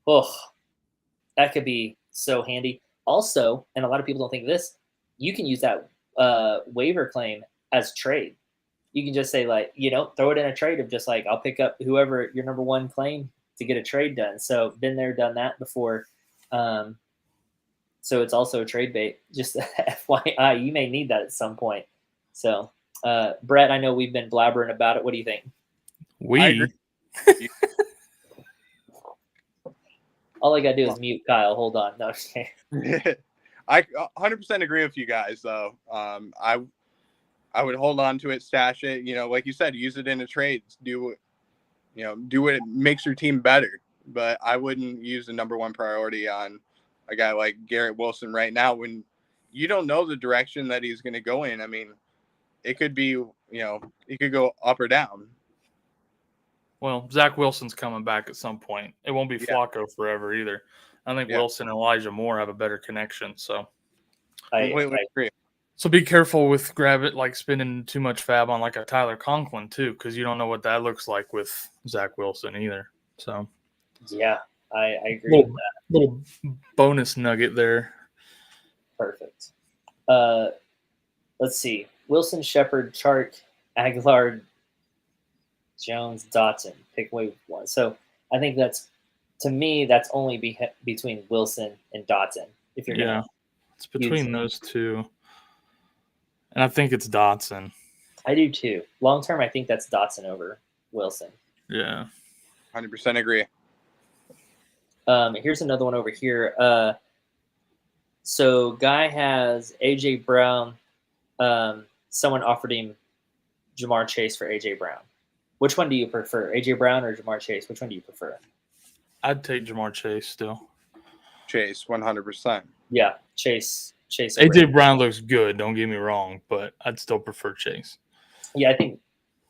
that could be so handy. Also, and a lot of people don't think of this, you can use that waiver claim as trade. You can just say, like, throw it in a trade of just like, I'll pick up whoever your number one claim to get a trade done. So been there, done that before. So it's also a trade bait. Just FYI, you may need that at some point. So, Brett, I know we've been blabbering about it. What do you think? I agree. All I got to do is mute Kyle. Hold on. No, I 100% agree with you guys, though. I would hold on to it, stash it. Like you said, use it in a trade. Do what makes your team better. But I wouldn't use the number one priority on a guy like Garrett Wilson right now when you don't know the direction that he's going to go in. I mean, it could be, it could go up or down. Well, Zach Wilson's coming back at some point. It won't be Flacco forever either. I think Wilson and Elijah Moore have a better connection. So I agree. So be careful with spending too much fab on like a Tyler Conklin too, because you don't know what that looks like with Zach Wilson either. So yeah, I agree with that. Little bonus nugget there. Perfect. Let's see. Wilson, Shepard, Chark, Aguilar, Jones, Dotson. Pick away one. So I think that's only between Wilson and Dotson. If you're it's between those two. And I think it's Dotson. I do too. Long term, I think that's Dotson over Wilson. Yeah. 100% agree. Here's another one over here. So guy has AJ Brown. Someone offered him Jamar Chase for AJ Brown. Which one do you prefer, AJ Brown or Jamar Chase? Which one do you prefer? I'd take Jamar Chase still. Chase, 100%. Yeah, Chase. AJ Brown looks good. Don't get me wrong, but I'd still prefer Chase. Yeah, I think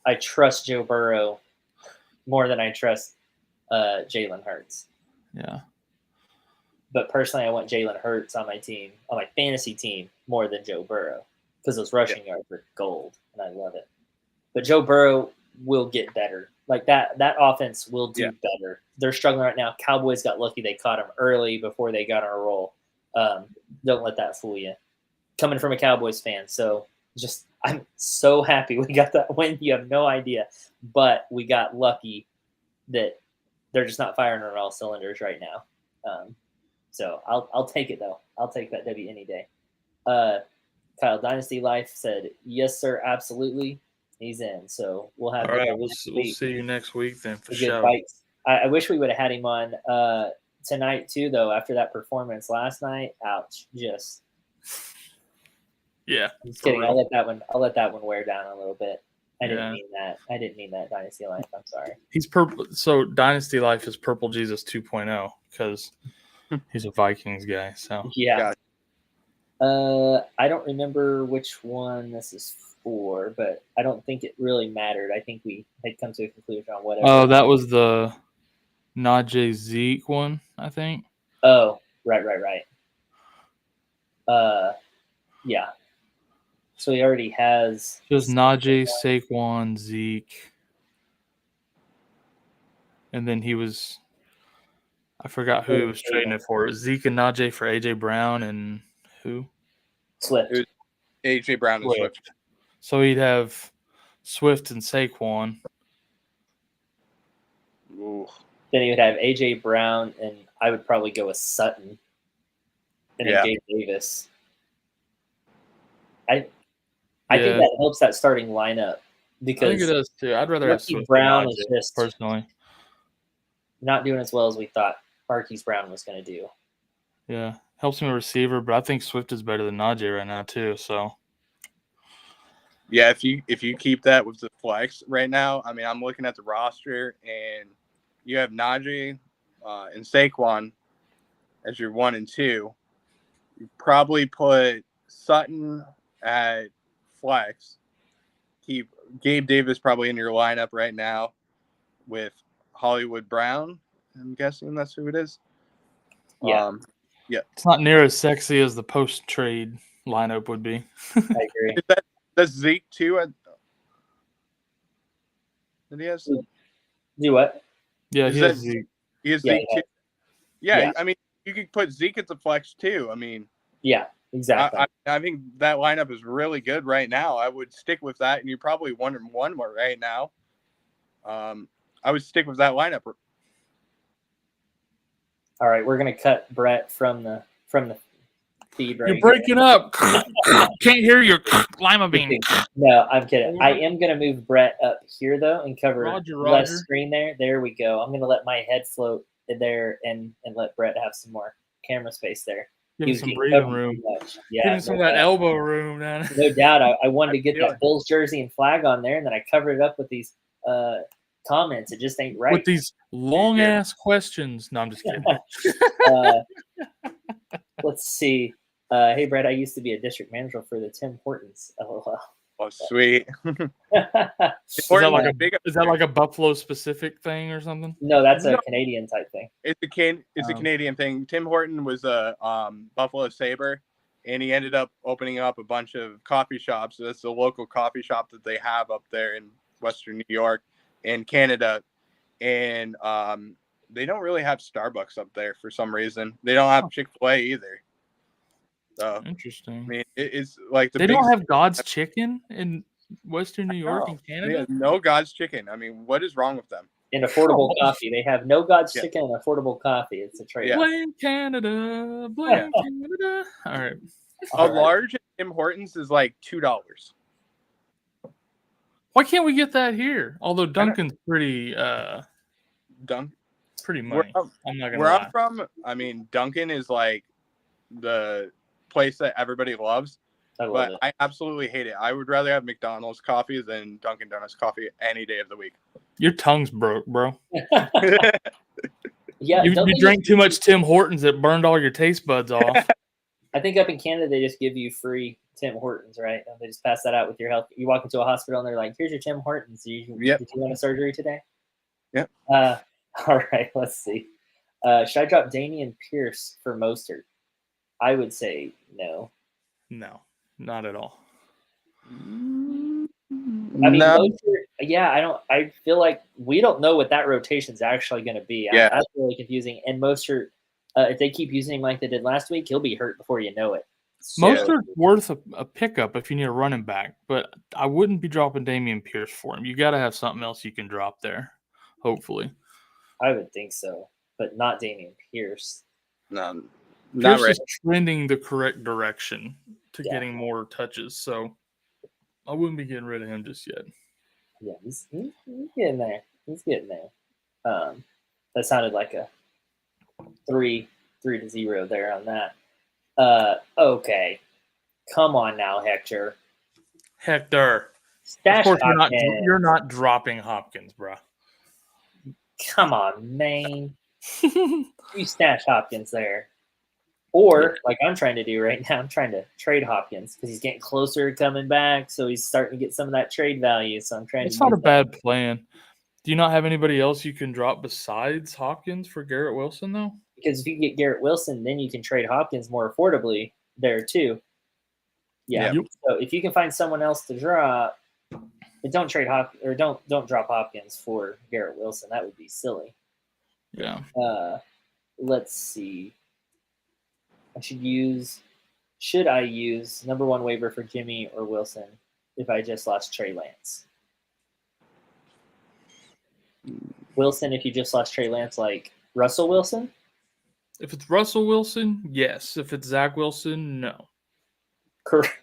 I trust Joe Burrow more than I trust Jalen Hurts. Yeah. But personally, I want Jalen Hurts on my team, on my fantasy team, more than Joe Burrow because those rushing yards are gold, and I love it. But Joe Burrow will get better. Like that offense will do better. They're struggling right now. Cowboys got lucky; they caught him early before they got on a roll. Don't let that fool you. Coming from a Cowboys fan, so I'm so happy we got that win. You have no idea, but we got lucky that they're just not firing on all cylinders right now. So I'll take it though. I'll take that W any day. Kyle Dynasty Life said, "Yes, sir, absolutely." He's in. So we'll have. All right, we'll see you next week then for sure. I wish we would have had him on tonight too, though. After that performance last night, ouch! Just yeah. I'm just kidding. I'll let that one wear down a little bit. I didn't mean that. Dynasty Life. I'm sorry. He's purple. So Dynasty Life is Purple Jesus 2.0 because he's a Vikings guy. So yeah. I don't remember which one this is for, but I don't think it really mattered. I think we had come to a conclusion on whatever. Oh, that was the Najee Zeke one, I think. Oh, right. Yeah. So he already has just Najee, Saquon, Zeke, and then I forgot who he was trading it for. Zeke and Najee for AJ Brown and who? Swift. It was AJ Brown and Swift. So he'd have Swift and Saquon. Ooh. Then he would have AJ Brown, and I would probably go with Sutton, and then Gabe Davis. I think that helps that starting lineup because I think it does too. I'd rather have Swift Brown is just personally not doing as well as we thought Marquise Brown was going to do. Yeah, helps me a receiver, but I think Swift is better than Najee right now too. So yeah, if you keep that with the flex right now, I mean, I'm looking at the roster and you have Najee and Saquon as your 1 and 2. You probably put Sutton at flex. Keep Gabe Davis probably in your lineup right now with Hollywood Brown. I'm guessing that's who it is. Yeah. It's not near as sexy as the post-trade lineup would be. I agree. That's Zeke too. Did he have do what? Yeah, he has Zeke. He has Zeke too. Yeah, I mean, you could put Zeke at the flex too. I mean, yeah, exactly. I think that lineup is really good right now. I would stick with that, and you're probably 1-1 more right now. I would stick with that lineup. All right, we're gonna cut Brett from the feed right You're breaking up. Can't hear your lima bean. No, I'm kidding. I am gonna move Brett up here though and cover Roger. less screen there. There we go. I'm gonna let my head float there and let Brett have some more camera space there. Give him some breathing room. Yeah, give him some of that elbow room, man. No doubt. I wanted to get that Bills jersey and flag on there, and then I covered it up with these comments. It just ain't right. With these long ass questions. No, I'm just kidding. Let's see. Hey, Brett, I used to be a district manager for the Tim Hortons. LOL. Oh, sweet. Is that like a Buffalo specific thing or something? No, that's a Canadian type thing. It's a Canadian thing. Tim Horton was a Buffalo Sabre, and he ended up opening up a bunch of coffee shops. So that's the local coffee shop that they have up there in Western New York and Canada. And they don't really have Starbucks up there for some reason. They don't have Chick-fil-A either. So, interesting. I mean, it's like they don't have God's Chicken in Western New York and Canada. No God's Chicken. I mean, what is wrong with them? And affordable coffee. They have no God's Chicken and affordable coffee. It's a trade. Yeah. Blame Canada. Blame Canada. All right. A large Tim Hortons is like $2. Why can't we get that here? Although Dunkin's pretty pretty money. I'm not gonna lie. I'm from, I mean, Dunkin' is like the place that everybody loves. I absolutely hate it. I would rather have McDonald's coffee than Dunkin' Donuts coffee any day of the week. Your tongue's broke, bro. Yeah, you drank too much Tim Hortons that burned all your taste buds off. I think up in Canada they just give you free Tim Hortons, right? And they just pass that out with your health. You walk into a hospital and they're like, "Here's your Tim Hortons. Did you want a surgery today?" Yep. All right. Let's see. Should I drop Dameon Pierce for Mostert? I would say no. No, not at all. I mean, Mostert, I feel like we don't know what that rotation is actually going to be. Yeah. That's really confusing. And Mostert, if they keep using him like they did last week, he'll be hurt before you know it. So, Mostert's worth a pickup if you need a running back, but I wouldn't be dropping Dameon Pierce for him. You got to have something else you can drop there, hopefully. I would think so, but not Dameon Pierce. No. Pierce is trending the correct direction to getting more touches, so I wouldn't be getting rid of him just yet. Yeah, he's getting there. He's getting there. That sounded like a 3-0 there on that. Okay, come on now, Hector. Stash of course, you're not dropping Hopkins, bro. Come on, man. You stash Hopkins there. Or, like I'm trying to do right now, I'm trying to trade Hopkins because he's getting closer coming back, so he's starting to get some of that trade value. So I'm trying It's not a bad plan. Do you not have anybody else you can drop besides Hopkins for Garrett Wilson, though? Because if you get Garrett Wilson, then you can trade Hopkins more affordably there, too. Yeah. Yep. So if you can find someone else to drop, but don't trade don't drop Hopkins for Garrett Wilson. That would be silly. Yeah. Let's see. Should I use number one waiver for Jimmy or Wilson if I just lost Trey Lance? Wilson, if you just lost Trey Lance, like Russell Wilson? If it's Russell Wilson, yes. If it's Zach Wilson, no. Correct.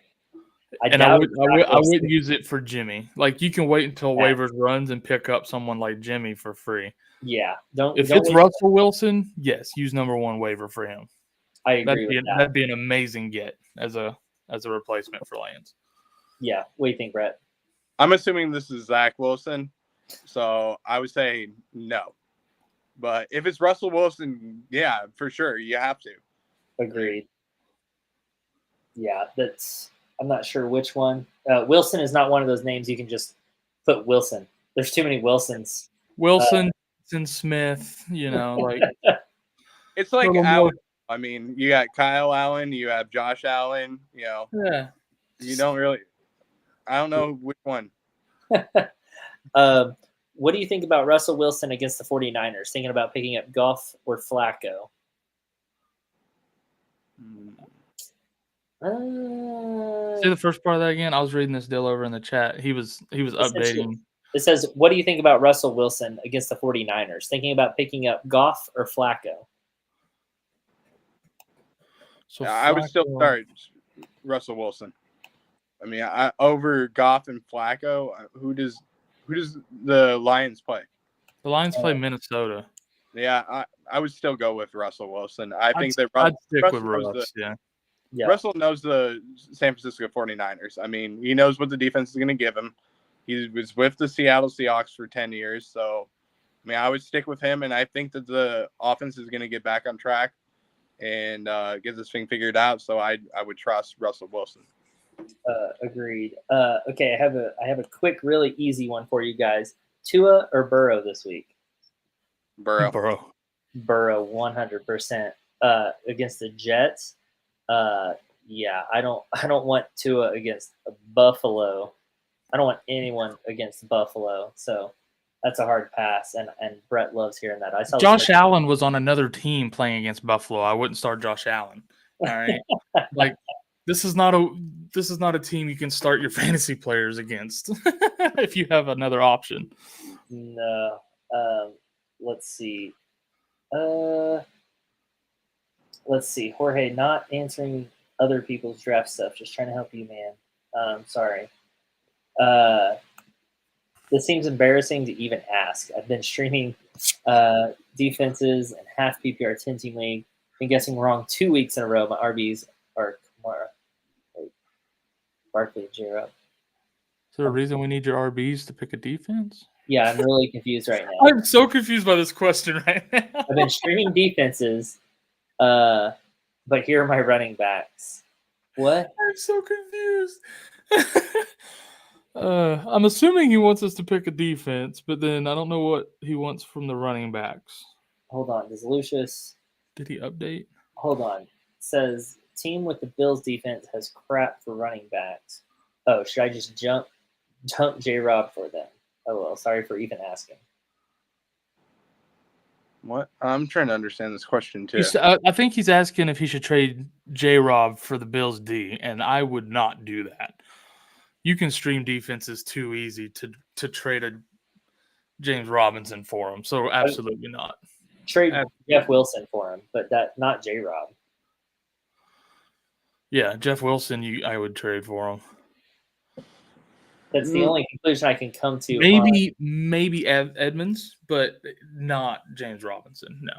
I wouldn't use it for Jimmy. Like, you can wait until waivers runs and pick up someone like Jimmy for free. Yeah. If it's Russell Wilson, yes, use number one waiver for him. I agree with that. That'd be an amazing get as a replacement for Lance. Yeah. What do you think, Brett? I'm assuming this is Zach Wilson, so I would say no. But if it's Russell Wilson, yeah, for sure, you have to. Agreed. Yeah, I'm not sure which one. Wilson is not one of those names you can just put Wilson. There's too many Wilsons. Wilson, Smith, like it's like Allen. I mean, you got Kyle Allen, you have Josh Allen, Yeah. You don't really. I don't know which one. What do you think about Russell Wilson against the 49ers? Thinking about picking up Goff or Flacco? Say the first part of that again. I was reading this deal over in the chat. He was updating. It says, what do you think about Russell Wilson against the 49ers? Thinking about picking up Goff or Flacco? So I would still start Russell Wilson. I mean, over Goff and Flacco. Who does the Lions play? The Lions play Minnesota. Yeah, I would still go with Russell Wilson. I'd stick with Russ. Russell knows the San Francisco 49ers. I mean, he knows what the defense is going to give him. He was with the Seattle Seahawks for 10 years. So, I mean, I would stick with him. And I think that the offense is going to get back on track and get this thing figured out. So I would trust Russell Wilson. Agreed. Okay, I have a quick, really easy one for you guys. Tua or Burrow this week? Burrow, 100%. Against the Jets. Yeah, I don't want Tua against Buffalo. I don't want anyone against Buffalo. So that's a hard pass, and Brett loves hearing that. I saw Josh Allen was on another team playing against Buffalo. I wouldn't start Josh Allen. All right, like this is not a team you can start your fantasy players against if you have another option. No. Let's see. Jorge, not answering other people's draft stuff. Just trying to help you, man. Sorry. This seems embarrassing to even ask. I've been streaming defenses and half PPR 10-team league. Been guessing wrong 2 weeks in a row. My RBs are Kamara, Barkley, J-Rob. Is there a reason we need your RBs to pick a defense? Yeah, I'm really confused right now. I'm so confused by this question right now. I've been streaming defenses, but here are my running backs. What? I'm so confused. I'm assuming he wants us to pick a defense, but then I don't know what he wants from the running backs. Hold on. Does Lucius... Did he update? Hold on. It says, team with the Bills defense has crap for running backs. Oh, should I just jump J-Rob for them? Oh, well, sorry for even asking. What? I'm trying to understand this question, too. I think he's asking if he should trade J-Rob for the Bills D, and I would not do that. You can stream defenses too easy to trade a James Robinson for him, so absolutely not. Trade Jeff Wilson for him, but not J-Rob. Yeah, Jeff Wilson, I would trade for him. That's the only conclusion I can come to. Maybe Edmonds, but not James Robinson. No.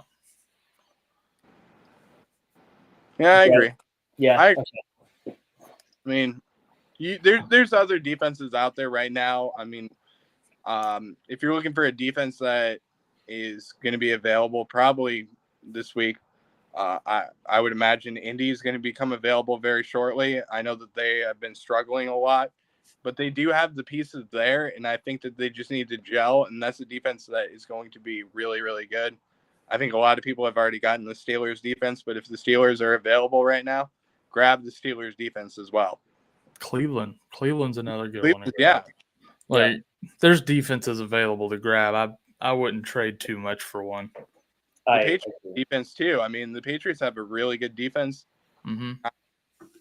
Yeah, I agree. Yeah. I mean, there's other defenses out there right now. I mean, if you're looking for a defense that is going to be available probably this week, I would imagine Indy is going to become available very shortly. I know that they have been struggling a lot, but they do have the pieces there, and I think that they just need to gel, and that's a defense that is going to be really, really good. I think a lot of people have already gotten the Steelers defense, but if the Steelers are available right now, grab the Steelers defense as well. Cleveland's another good one. Yeah. There's defenses available to grab. I wouldn't trade too much for one. The Patriots defense too. I mean, the Patriots have a really good defense. Mm-hmm.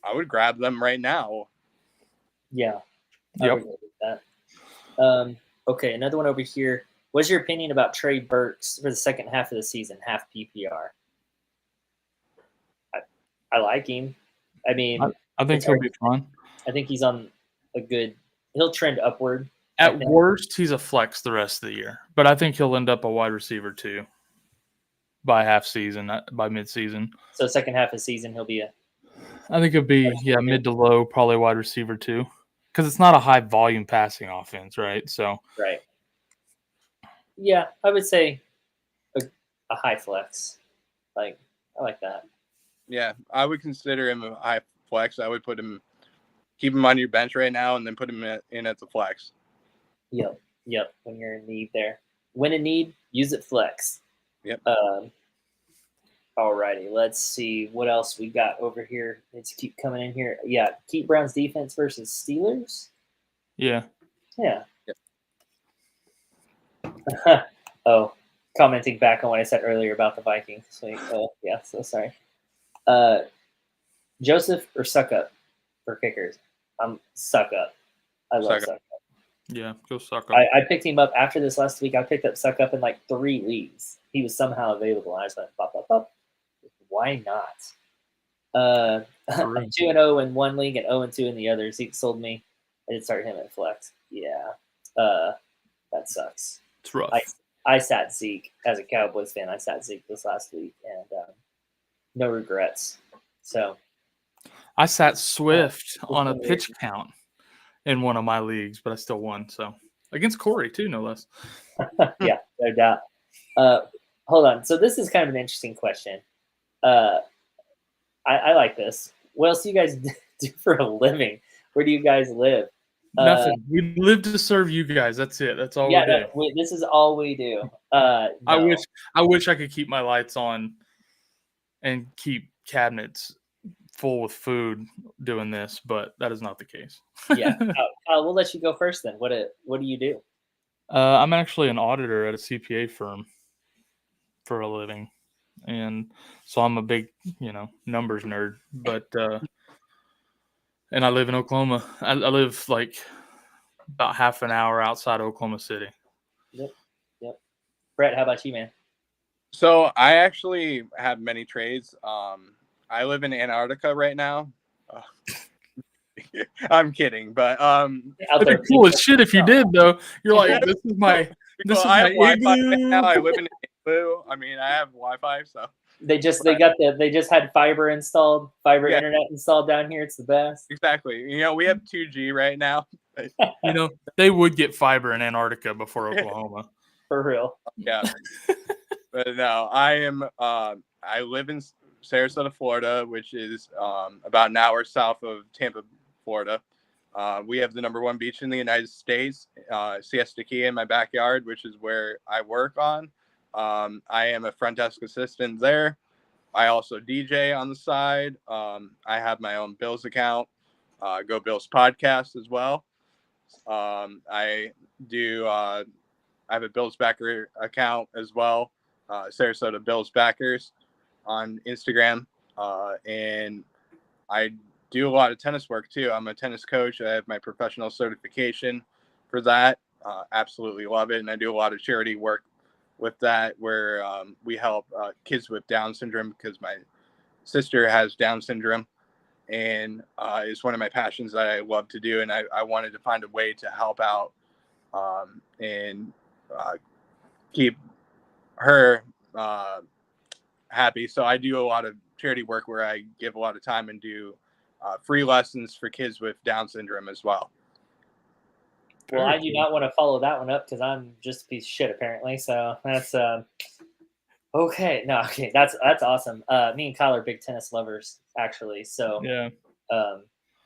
I would grab them right now. Yeah. Yep. I would agree with that. Okay, another one over here. What's your opinion about Trey Burks for the second half of the season, half PPR? I like him. I mean, I think he'll be fun. I think he's on a good – he'll trend upward. At worst, he's a flex the rest of the year. But I think he'll end up a wide receiver too by mid-season. So second half of the season, he'll be I think it'll be, mid to low, probably wide receiver too. Because it's not a high-volume passing offense, right? So right. Yeah, I would say a high flex. I like that. Yeah, I would consider him a high flex. I would keep him on your bench right now and then put him in at the flex. Yep. When you're in need there. When in need, use it flex. Yep. Alrighty, let's see what else we got over here. Let's keep coming in here. Yeah, keep Browns defense versus Steelers. Yeah. Oh, commenting back on what I said earlier about the Vikings. So sorry. Joseph or Suck Up for kickers? Suck Up. I love Suck Up. Yeah, go Suck Up. I picked him up after this last week. I picked up Suck Up in like 3 leagues. He was somehow available. I just went, pop, pop, pop. Why not? I'm 2-0 in one league and 0-2 in the other. Zeke sold me. I did start him at flex. Yeah, that sucks. It's rough. I sat Zeke as a Cowboys fan. I sat Zeke this last week, and no regrets. So I sat Swift on a pitch count in one of my leagues, but I still won. So against Corey too, no less. Yeah, no doubt. Hold on. So this is kind of an interesting question. I like this. What else do you guys do for a living? Where do you guys live? Nothing. We live to serve you guys. That's it. That's all we do. This is all we do. No. I wish I could keep my lights on and keep cabinets full with food doing this, but that is not the case. Yeah. We'll let you go first then. What do you do? I'm actually an auditor at a CPA firm for a living. And so I'm a big, numbers nerd, but, and I live in Oklahoma. I live like about half an hour outside Oklahoma City. Yep. Brett, how about you, man? So I actually have many trades. I live in Antarctica right now. I'm kidding, but it'd be cool as shit if you did, though. You're like, this is my I have Wi-Fi right now. I live in an igloo. I mean, I have Wi-Fi, so they just had fiber installed, internet installed down here. It's the best. Exactly. We have 2G right now. They would get fiber in Antarctica before Oklahoma. For real. Yeah. But no, I live in Sarasota, Florida, which is about an hour south of Tampa, Florida. We have the #1 beach in the United States, Siesta Key, in my backyard, which is where I work on. I am a front desk assistant there. I also DJ on the side. I have my own Bills account, Go Bills podcast as well. I have a Bills backer account as well, Sarasota Bills Backers on Instagram. And I do a lot of tennis work too. I'm a tennis coach. I have my professional certification for that. Absolutely love it. And I do a lot of charity work with that, where we help kids with Down syndrome, because my sister has Down syndrome, and it's one of my passions that I love to do. And I wanted to find a way to help out and keep her happy. So I do a lot of charity work where I give a lot of time and do free lessons for kids with Down syndrome as well. Well, I do not want to follow that one up because I'm just a piece of shit, apparently. So that's okay. No, okay, that's awesome. Me and Kyle are big tennis lovers, actually. So yeah,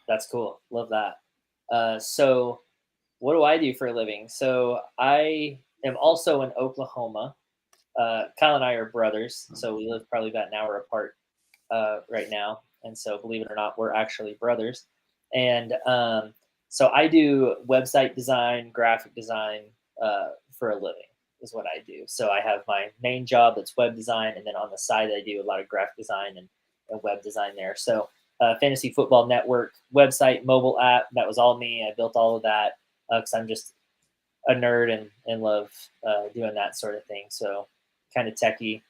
that's cool. Love that. So what do I do for a living? So I am also in Oklahoma. Kyle and I are brothers, so we live probably about an hour apart right now. And so, believe it or not, we're actually brothers. And so I do website design, graphic design for a living is what I do. So I have my main job that's web design, and then on the side I do a lot of graphic design and web design there. So Fantasy Football Network website, mobile app, that was all me. I built all of that because I'm just a nerd and love doing that sort of thing. So kind of techie.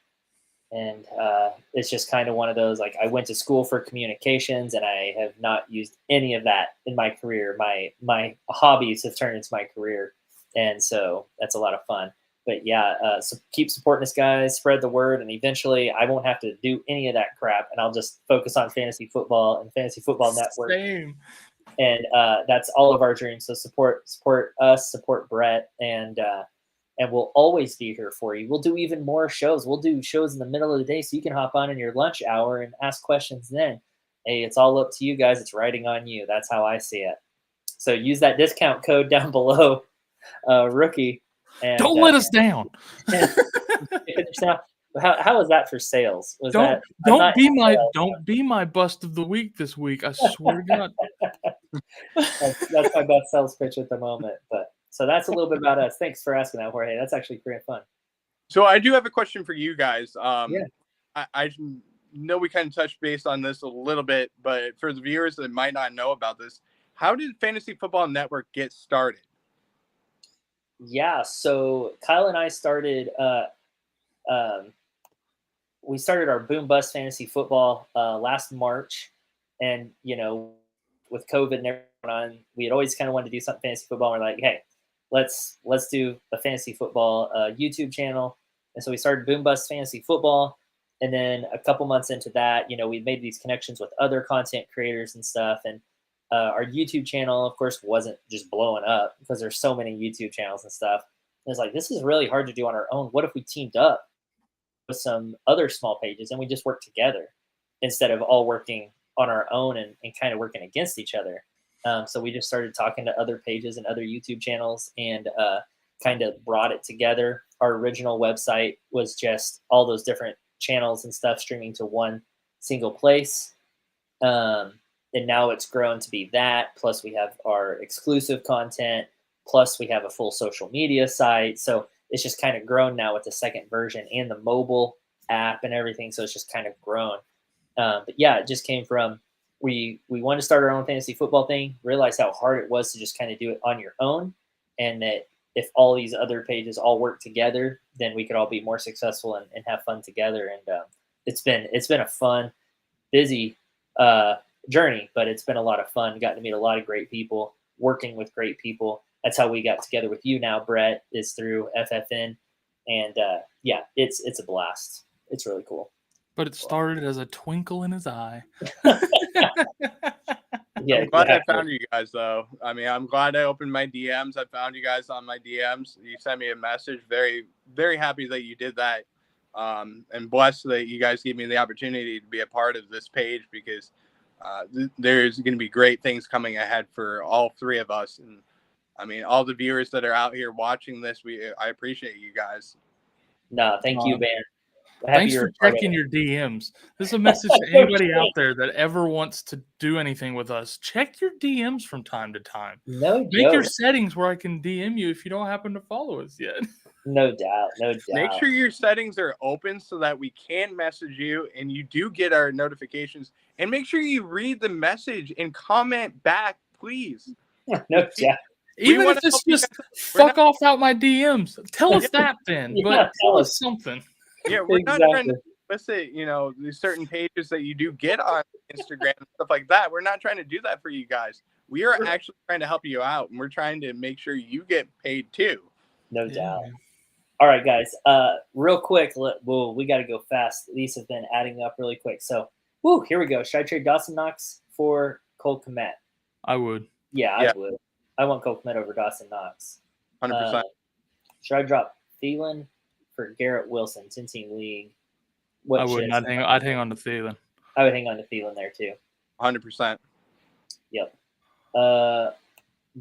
And it's just kind of one of those, like, I went to school for communications and I have not used any of that in my career. My hobbies have turned into my career. And so that's a lot of fun. But yeah, so keep supporting us, guys, spread the word. And eventually I won't have to do any of that crap. And I'll just focus on fantasy football and Fantasy Football Network. Same. And that's all of our dreams. So support us, support Brett, and we'll always be here for you. We'll do even more shows. We'll do shows in the middle of the day so you can hop on in your lunch hour and ask questions then. Hey, it's all up to you guys. It's riding on you. That's how I see it. So use that discount code down below, rookie. And, don't let us down. How was that for sales? Don't be my bust of the week this week. I swear to God. That's my best sales pitch at the moment. But so that's a little bit about us. Thanks for asking that, Jorge. That's actually pretty fun. So I do have a question for you guys. Yeah. I know we kind of touched base on this a little bit, but for the viewers that might not know about this, how did Fantasy Football Network get started? Yeah, so Kyle and I started. We started our Boom Bust Fantasy Football last March, and with COVID and everything on, we had always kind of wanted to do something fantasy football. And we're like, hey, let's do a fantasy football YouTube channel, and so we started Boom Bust Fantasy Football. And then a couple months into that, we made these connections with other content creators and stuff. And our YouTube channel, of course, wasn't just blowing up because there's so many YouTube channels and stuff. And it's like, this is really hard to do on our own. What if we teamed up with some other small pages and we just worked together instead of all working on our own and kind of working against each other? So we just started talking to other pages and other YouTube channels and kind of brought it together. Our original website was just all those different channels and stuff streaming to one single place. And now it's grown to be that. Plus we have our exclusive content. Plus we have a full social media site. So it's just kind of grown now with the second version and the mobile app and everything. So it's just kind of grown. But yeah, it just came from, we wanted to start our own fantasy football thing, realized how hard it was to just kind of do it on your own. And that if all these other pages all work together, then we could all be more successful and have fun together. And it's been a fun, busy journey, but it's been a lot of fun. Gotten to meet a lot of great people, working with great people. That's how we got together with you now, Brett, is through FFN. And yeah, it's a blast. It's really cool. But it started as a twinkle in his eye. Yeah, I'm glad I found you guys, though. I mean, I'm glad I opened my DMs. I found you guys on my DMs. You sent me a message. Very, very happy that you did that. And blessed that you guys gave me the opportunity to be a part of this page, because there's going to be great things coming ahead for all three of us. And I mean, all the viewers that are out here watching this, I appreciate you guys. No, thank you, man. Thanks for checking your DMs. This is a message to anybody out there that ever wants to do anything with us. Check your DMs from time to time. No Make joke. your settings where I can DM you if you don't happen to follow us yet. No doubt. No doubt. Make sure your settings are open so that we can message you and you do get our notifications. And make sure you read the message and comment back, please. No doubt. Even if it's just fuck off out my DMs. Tell us that then. But tell us something. Yeah, we're not trying to solicit, these certain pages that you do get on Instagram and stuff like that. We're not trying to do that for you guys. We are actually trying to help you out, and we're trying to make sure you get paid too. No doubt. All right, guys. Real quick, we got to go fast. These have been adding up really quick. So, here we go. Should I trade Dawson Knox for Cole Kmet? I would. Yeah, I would. I want Cole Kmet over Dawson Knox. 100%. Should I drop Thielen for Garrett Wilson, 10-team league? I wouldn't. I'd hang on to Thielen. I would hang on to Thielen there too. 100%. Yep.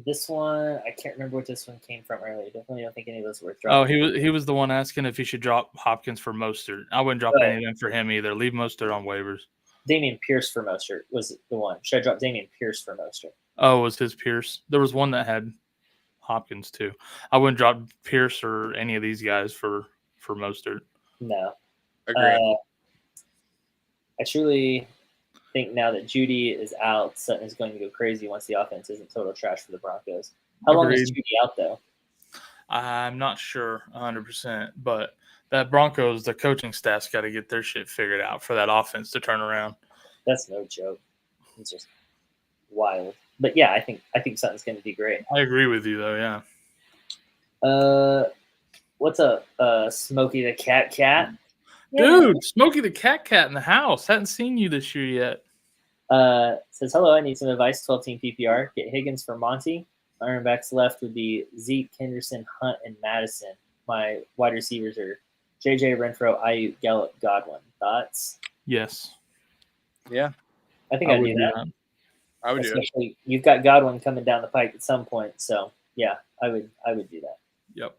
This one, I can't remember what this one came from earlier. Definitely don't think any of those were dropping. Oh, he was the one asking if he should drop Hopkins for Mostert. I wouldn't drop any of them for him either. Leave Mostert on waivers. Damian Pierce for Mostert was the one. Should I drop Damian Pierce for Mostert? Oh, it was his Pierce. There was one that had Hopkins too. I wouldn't drop Pierce or any of these guys for Mostert. No. Agreed. I truly think now that Judy is out, Sutton is going to go crazy once the offense isn't total trash for the Broncos. How long is Judy out, though? I'm not sure 100%, but that Broncos, the coaching staff's got to get their shit figured out for that offense to turn around. That's no joke. It's just wild. But yeah, I think Sutton's going to do great. I agree with you, though. Yeah. What's up, Smokey the Cat? Dude, Smokey the Cat in the house. Hadn't seen you this year yet. Says, hello, I need some advice. 12-team PPR. Get Higgins for Monty. My running backs left would be Zeke, Henderson, Hunt, and Madison. My wide receivers are JJ, Renfro, Ayuk, Gallup, Godwin. Thoughts? Yes. Yeah. I think I'd do that. I would do it. You've got Godwin coming down the pike at some point. So, yeah, I would do that. Yep.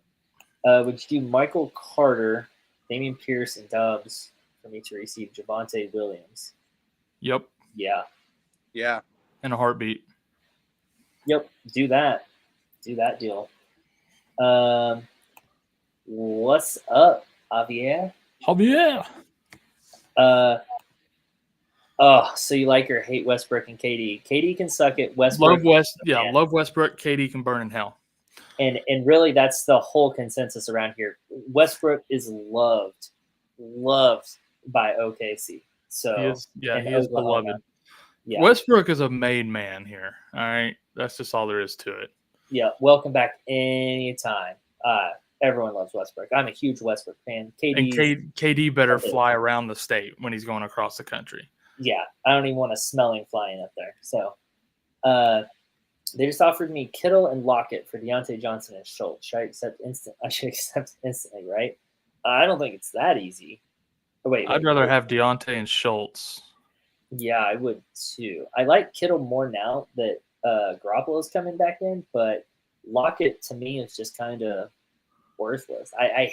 Would you do Michael Carter, Damian Pierce, and Dobbs for me to receive Javonte Williams? Yep. Yeah. Yeah. In a heartbeat. Yep. Do that. Do that deal. What's up, Javier? Javier. Oh, so you like or hate Westbrook and KD? KD can suck it. Westbrook, love Westbrook. KD can burn in hell. And really, that's the whole consensus around here. Westbrook is loved by OKC. So he is beloved. Yeah. Westbrook is a made man here. All right, that's just all there is to it. Yeah, welcome back anytime. Everyone loves Westbrook. I'm a huge Westbrook fan. KD better fly around the state when he's going across the country. Yeah, I don't even want to smell him flying up there. So, they just offered me Kittle and Lockett for Deontay Johnson and Schultz. Should I accept instantly, right? I don't think it's that easy. Oh, wait, I'd rather have Deontay and Schultz. Yeah, I would too. I like Kittle more now that Garoppolo's coming back in, but Lockett to me is just kind of worthless. I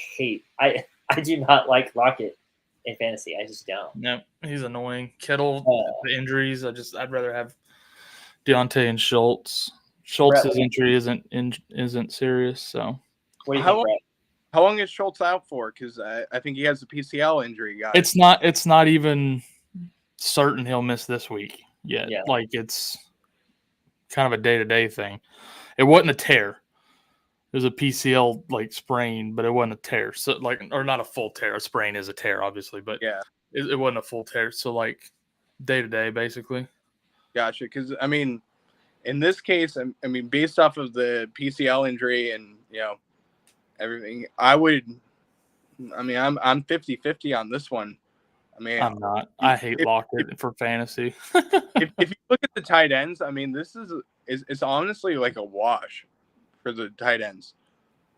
do not like Lockett in fantasy. I just don't. No, he's annoying. Kittle, the injuries. I'd rather have Deontay and Schultz. Schultz's injury isn't serious. So, what do you think, how long is Schultz out for? Because I think he has a PCL injury, guys. It's not even certain he'll miss this week yet. Yeah. Like, it's kind of a day-to-day thing. It wasn't a tear. It was a PCL like sprain, but it wasn't a tear. So or not a full tear. A sprain is a tear, obviously, but yeah, it wasn't a full tear. So like day-to-day, basically. Gotcha. Because I mean, in this case, I mean, based off of the PCL injury and everything, I'm 50-50 on this one. I mean, I'm not. I hate Lockett for fantasy. if you look at the tight ends, I mean, this is honestly like a wash for the tight ends.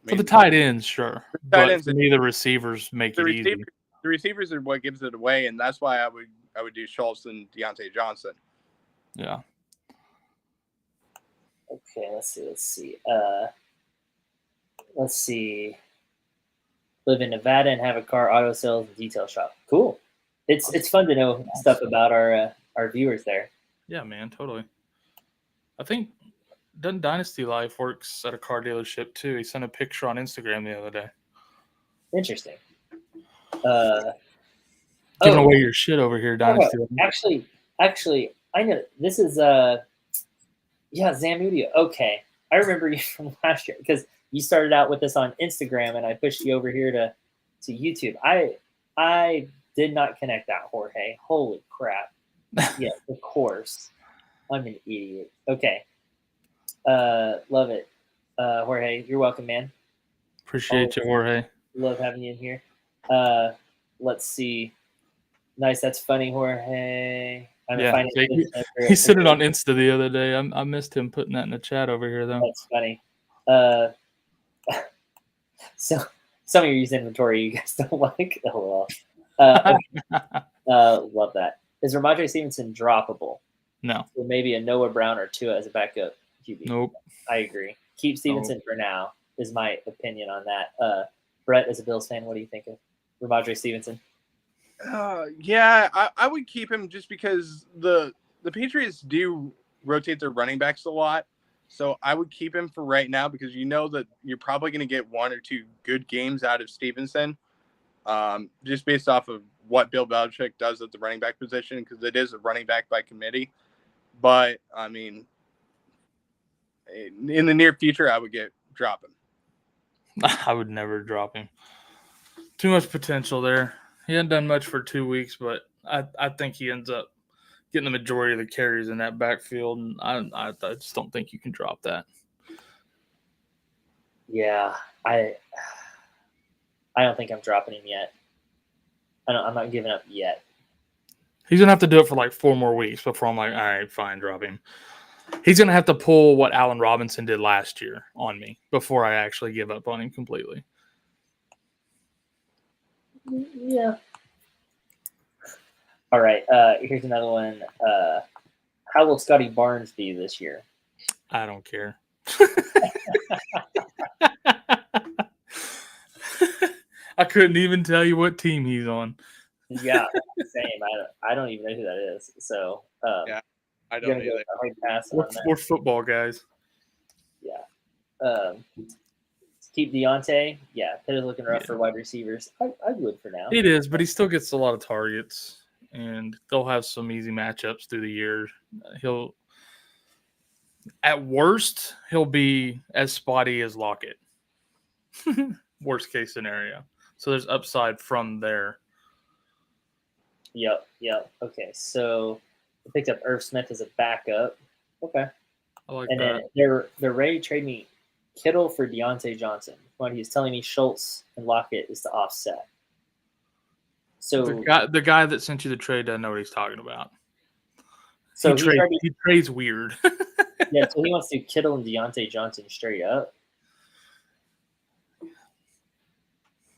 For the tight ends, sure. But for me, the receivers make it easy. The receivers are what gives it away, and that's why I would do Schultz and Deontay Johnson. Yeah. Okay, let's see. Live in Nevada and have a car auto sales and detail shop. Cool. It's fun to know stuff about our viewers there. Yeah, man, totally. I think doesn't Dynasty Life works at a car dealership too. He sent a picture on Instagram the other day. Interesting. Giving away your shit over here, Dynasty. Actually, I know this is Zamudio. Okay, I remember you from last year because you started out with us on Instagram, and I pushed you over here to YouTube. I did not connect that, Jorge. Holy crap! Yeah, of course. I'm an idiot. Okay. Love it. Jorge, you're welcome, man. Appreciate you, Jorge. Love having you in here. Let's see. Nice. That's funny, Jorge. He sent it on Insta the other day. I missed him putting that in the chat over here, though. That's funny. So some of your use inventory you guys don't like. Oh well. Love that. Is Ramondre Stevenson droppable? No. Or maybe a Noah Brown or Tua as a backup QB. Nope. I agree. Keep Stevenson for now is my opinion on that. Brett, as a Bills fan, what do you think of Ramondre Stevenson? Yeah, I would keep him just because the Patriots do rotate their running backs a lot. So I would keep him for right now because you know that you're probably going to get one or two good games out of Stevenson, just based off of what Bill Belichick does at the running back position, because it is a running back by committee. But, I mean, in the near future, I would drop him. I would never drop him. Too much potential there. He hasn't done much for 2 weeks, but I think he ends up getting the majority of the carries in that backfield, and I just don't think you can drop that. Yeah, I don't think I'm dropping him yet. I'm not giving up yet. He's gonna have to do it for like 4 more weeks before I'm like, all right, fine, drop him. He's gonna have to pull what Allen Robinson did last year on me before I actually give up on him completely. Yeah. All right. Here's another one. How will Scotty Barnes be this year? I don't care. I couldn't even tell you what team he's on. Yeah, same. I don't even know who that is. So yeah, I don't either. We're football guys. Yeah. Keep Deontay. Yeah, Pitt is looking rough for wide receivers. I would for now. It is, but he still gets a lot of targets. and they'll have some easy matchups through the year. At worst, he'll be as spotty as Lockett. Worst case scenario. So there's upside from there. Yep. Okay, so I picked up Irv Smith as a backup. Okay. I like and that. then they're ready to trade me Kittle for Deontay Johnson. When he's telling me Schultz and Lockett is to offset. So the guy that sent you the trade doesn't know what he's talking about. So he trades weird. Yeah, so he wants to do Kittle and Deontay Johnson straight up.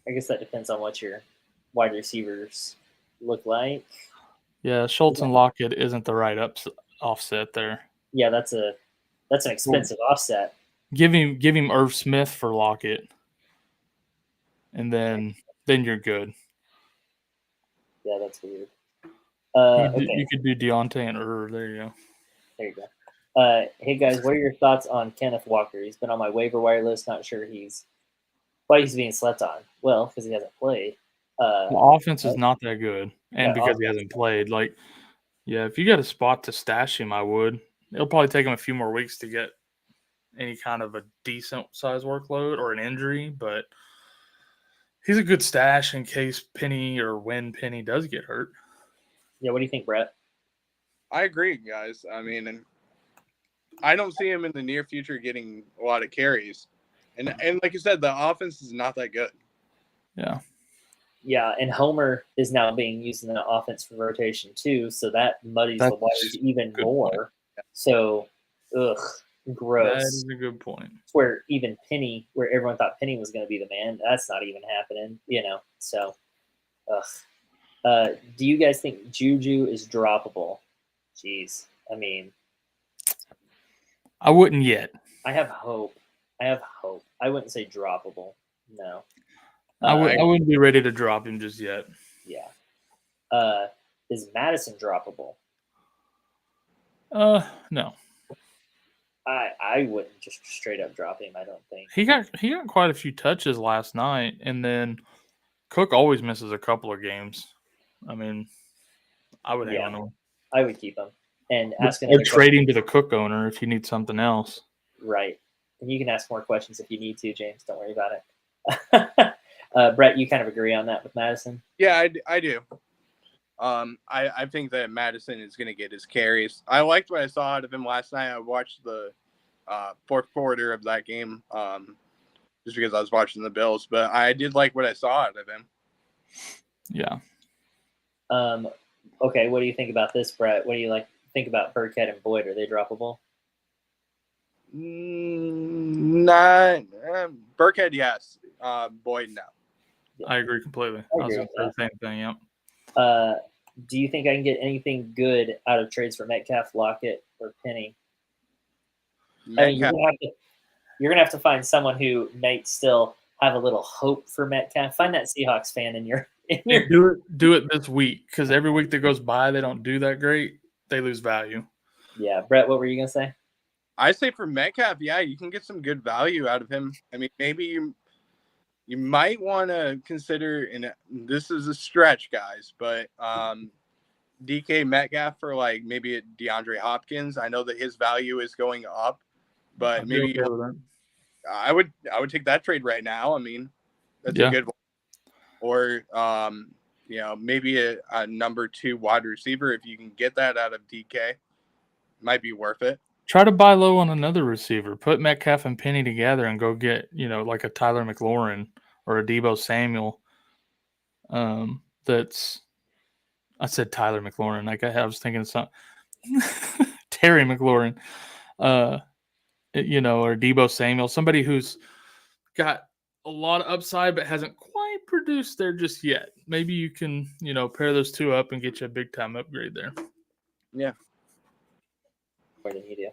I guess that depends on what your wide receivers look like. Yeah, Schultz and Lockett isn't the right offset there. Yeah, that's an expensive offset. Give him Irv Smith for Lockett, and then you're good. Yeah, that's weird. You could do Deontay and Irv. There you go. There you go. Hey guys, what are your thoughts on Kenneth Walker? He's been on my waiver wire list. Not sure why he's being slept on. Well, because he hasn't played. The offense is not that good, and because he hasn't played. Like, yeah, if you got a spot to stash him, I would. It'll probably take him a few more weeks to get any kind of a decent size workload or an injury, but he's a good stash in case Penny or when Penny does get hurt. Yeah, what do you think, Brett? I agree, guys. I mean, I don't see him in the near future getting a lot of carries. And like you said, the offense is not that good. Yeah. Yeah, and Homer is now being used in the offense for rotation too, so that muddies the waters even more. Point. So, gross. That is a good point. It's where even Penny, where everyone thought Penny was going to be the man, that's not even happening, So, do you guys think Juju is droppable? Jeez, I mean, I wouldn't yet. I have hope. I wouldn't say droppable. No. I wouldn't be ready to drop him just yet. Yeah. Is Madison droppable? No. I wouldn't just straight up drop him. I don't think he got quite a few touches last night, and then Cook always misses a couple of games. I mean, I would hang on him. I would keep him and ask or trade him to the Cook owner if you need something else. Right, and you can ask more questions if you need to, James. Don't worry about it. Brett, you kind of agree on that with Madison? Yeah, I do. I think that Madison is going to get his carries. I liked what I saw out of him last night. I watched the fourth quarter of that game just because I was watching the Bills, but I did like what I saw out of him. Yeah. Okay, what do you think about this, Brett? What do you think about Burkhead and Boyd? Are they droppable? Not Burkhead, yes. Boyd, no. Yeah. I agree completely. I was going to say the same thing. Yep. Do you think I can get anything good out of trades for Metcalf, Lockett, or Penny? I mean, you're gonna have to find someone who might still have a little hope for Metcalf. Find that Seahawks fan in your do it this week, because every week that goes by they don't do that great. They lose value. Yeah, Brett, what were you gonna say? I say for Metcalf, yeah, you can get some good value out of him. I mean, maybe you might want to consider, and this is a stretch, guys, but DK Metcalf for maybe a DeAndre Hopkins. I know that his value is going up, but maybe I would take that trade right now. I mean, that's a good one. Or maybe a number 2 wide receiver, if you can get that out of DK, might be worth it. Try to buy low on another receiver. Put Metcalf and Penny together and go get, like a Tyler McLaurin or a Deebo Samuel. I said Tyler McLaurin. I was thinking of something. Terry McLaurin. Or Deebo Samuel. Somebody who's got a lot of upside but hasn't quite produced there just yet. Maybe you can, pair those two up and get you a big time upgrade there. Yeah. More than you do.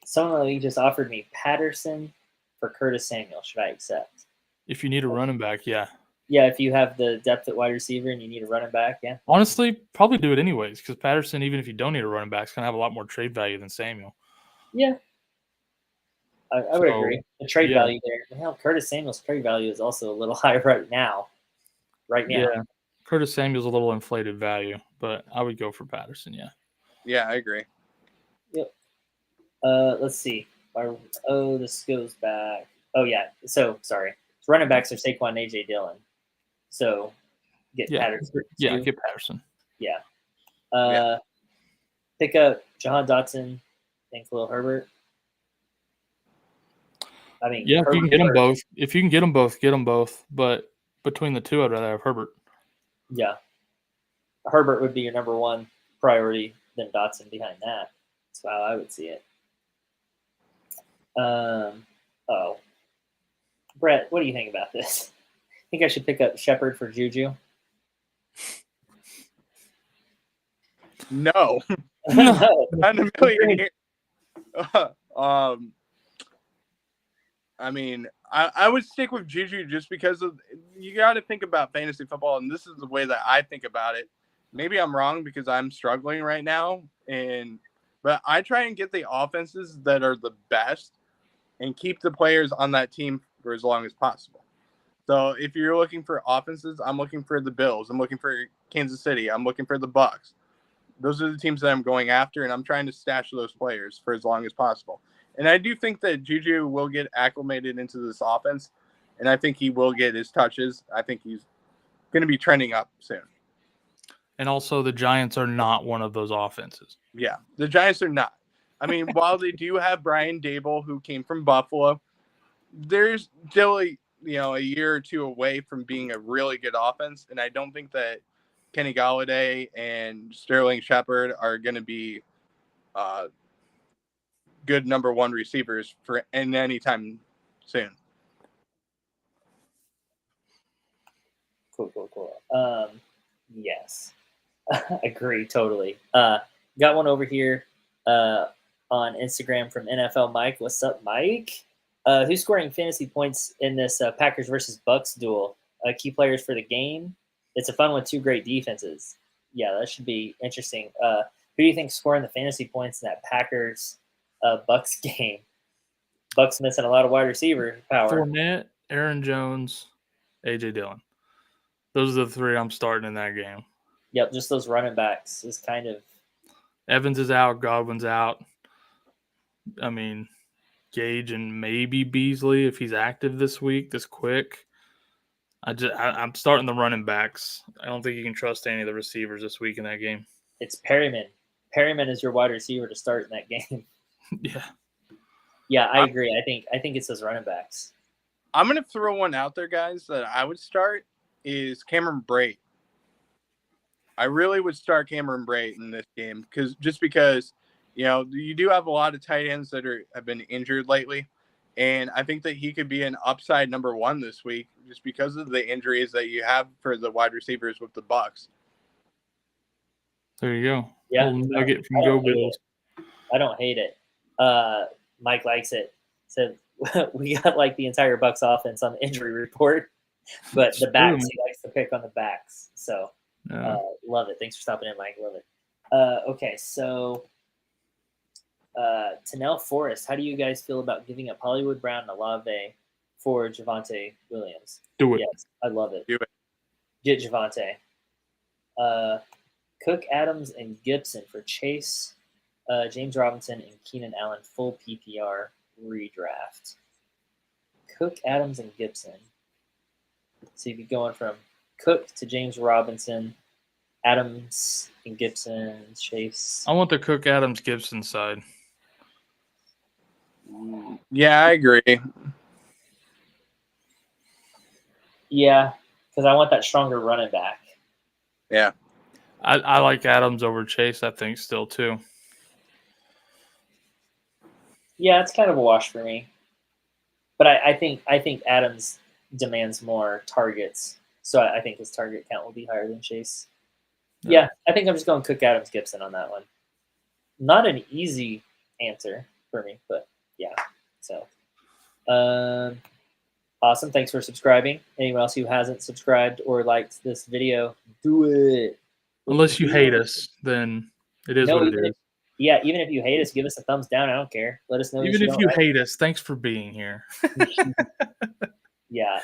Someone just offered me Patterson for Curtis Samuel. Should I accept? If you need a running back, yeah. Yeah, if you have the depth at wide receiver and you need a running back, yeah. Honestly, probably do it anyways, because Patterson, even if you don't need a running back, is going to have a lot more trade value than Samuel. Yeah. I would agree. The trade value there. Hell, Curtis Samuel's trade value is also a little high right now. Yeah. Curtis Samuel's a little inflated value, but I would go for Patterson. Yeah. Yeah, I agree. Yep. Let's see. This goes back. Oh yeah. So sorry. So running backs are Saquon and AJ Dillon. So get Patterson. Yeah, get Patterson. Yeah. Pick up Jahan Dotson and Khalil Herbert. I mean, yeah, if you can get them both. If you can get them both. But between the two, I'd rather have Herbert. Yeah. Herbert would be your number one priority, then Dotson behind that. That's how I would see it. Brett, what do you think about this? Think I should pick up Shepard for Juju? No. No. Not a million years. I mean, I would stick with Juju just because of you got to think about fantasy football, and this is the way that I think about it. Maybe I'm wrong because I'm struggling right now, but I try and get the offenses that are the best and keep the players on that team for as long as possible. So if you're looking for offenses, I'm looking for the Bills. I'm looking for Kansas City. I'm looking for the Bucks. Those are the teams that I'm going after, and I'm trying to stash those players for as long as possible. And I do think that Juju will get acclimated into this offense, and I think he will get his touches. I think he's going to be trending up soon. And also, the Giants are not one of those offenses. Yeah, the Giants are not. I mean, while they do have Brian Dable, who came from Buffalo, there's still a year or two away from being a really good offense, and I don't think that Kenny Golladay and Sterling Shepard are going to be good number one receivers for any time soon. Cool. Yes, agree totally. Got one over here on Instagram from NFL Mike. What's up, Mike? Who's scoring fantasy points in this Packers versus Bucks duel? Key players for the game. It's a fun one. Two great defenses. Yeah, that should be interesting. Who do you think scoring the fantasy points in that Packers Bucks game? Bucks missing a lot of wide receiver power. Fournette, Aaron Jones, AJ Dillon. Those are the three I'm starting in that game. Yep, just those running backs is kind of. Evans is out. Godwin's out. I mean, Gage and maybe Beasley if he's active this week, this quick. I'm starting the running backs. I don't think you can trust any of the receivers this week in that game. It's Perryman. Perryman is your wide receiver to start in that game. Yeah. Yeah, I agree. I think it's those running backs. I'm going to throw one out there, guys, that I would start is Cameron Brate. I really would start Cameron Brate in this game because you do have a lot of tight ends that have been injured lately. And I think that he could be an upside number one this week just because of the injuries that you have for the wide receivers with the Bucks. There you go. Yeah. Nugget from Go Bills. I don't hate it. Mike likes it. So we got like the entire Bucks offense on the injury report, but the backs, he likes to pick on the backs. So love it. Thanks for stopping in, Mike. Love it. Okay, so Tennell Forrest, how do you guys feel about giving up Hollywood Brown and Olave for Javonte Williams? Do it. Yes, I love it. Do it. Get Javonte. Cook, Adams, and Gibson for Chase, James Robinson, and Keenan Allen full PPR redraft. Cook, Adams, and Gibson. So you'd be going from Cook to James Robinson, Adams, and Gibson, Chase. I want the Cook, Adams, Gibson side. Yeah, I agree. Yeah, because I want that stronger running back. Yeah. I like Adams over Chase, I think, still, too. Yeah, it's kind of a wash for me. But I think Adams demands more targets. So I think his target count will be higher than Chase. Yeah, I think I'm just going Cook, Adams, Gibson on that one. Not an easy answer for me, but yeah. So, awesome. Thanks for subscribing. Anyone else who hasn't subscribed or liked this video, do it. Unless you hate us, then it is what it is. Even if you hate us, give us a thumbs down. I don't care. Let us know. Even if you hate us, thanks for being here. Yeah.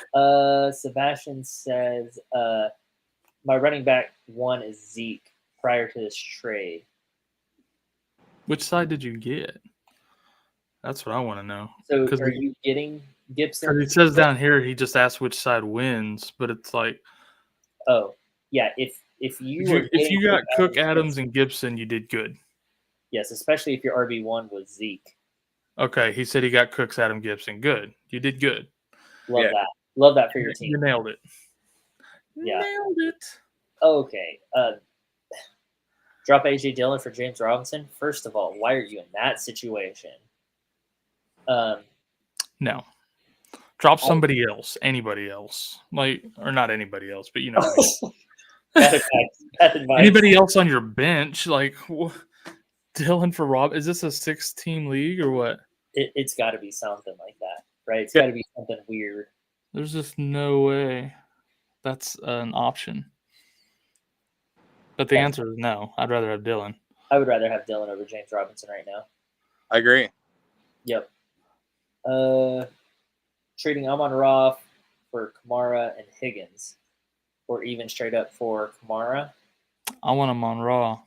Sebastian says, my running back 1 is Zeke prior to this trade. Which side did you get? That's what I want to know. So are you getting Gibson? Because he says down here he just asked which side wins, but it's like, oh yeah, if you got Cook, Adams, and Gibson, you did good. Yes, especially if your RB1 was Zeke. Okay, he said he got Cooks, Adam, Gibson. Good, you did good. Love that for your team. You nailed it. Yeah, nailed it. Okay. Drop AJ Dillon for James Robinson. First of all, why are you in that situation? No. Drop somebody else, anybody else, or not anybody else, but bad advice. Anybody else on your bench, Dillon for Rob? Is this a 6-team league or what? It's got to be something like that, right? It's got to be something weird. There's just no way that's an option. But the answer is no. I'd rather have Dillon. I would rather have Dillon over James Robinson right now. I agree. Yep. Trading Amon-Ra for Kamara and Higgins, or even straight up for Kamara. I want Amon-Ra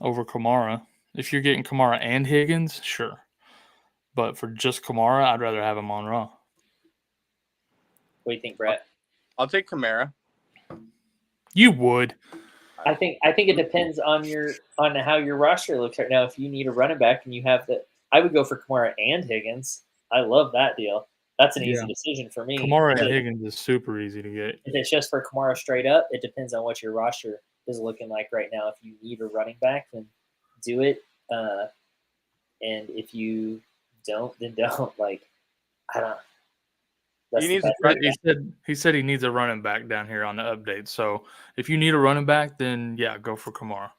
over Kamara. If you're getting Kamara and Higgins, sure. But for just Kamara, I'd rather have Amon-Ra. What do you think, Brett? I'll take Kamara. You would. I think it depends on how your roster looks right now. If you need a running back and you have I would go for Kamara and Higgins. I love that deal. That's an easy decision for me. Kamara and Higgins is super easy to get. If it's just for Kamara straight up, it depends on what your roster is looking like right now. If you need a running back, then do it. And if you don't, then don't. I don't. He said he needs a running back down here on the update. So if you need a running back, then yeah, go for Kamara.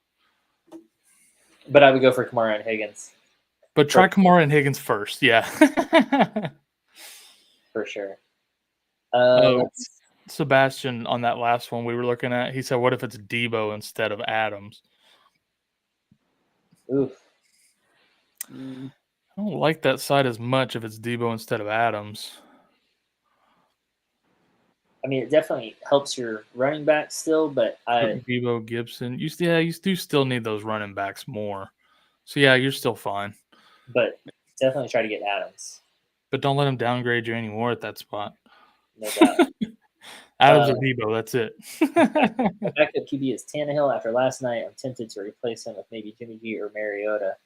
But I would go for Kamara and Higgins. But try Kamara and Higgins first, yeah. For sure. Sebastian, on that last one we were looking at, he said, what if it's Debo instead of Adams? Oof. I don't like that side as much if it's Debo instead of Adams. I mean, it definitely helps your running back still, but Debo, Gibson. You do still need those running backs more. So, yeah, you're still fine. But definitely try to get Adams. But don't let him downgrade you anymore at that spot. No doubt. Adams or Debo, that's it. My backup QB is Tannehill. After last night, I'm tempted to replace him with maybe Jimmy G or Mariota.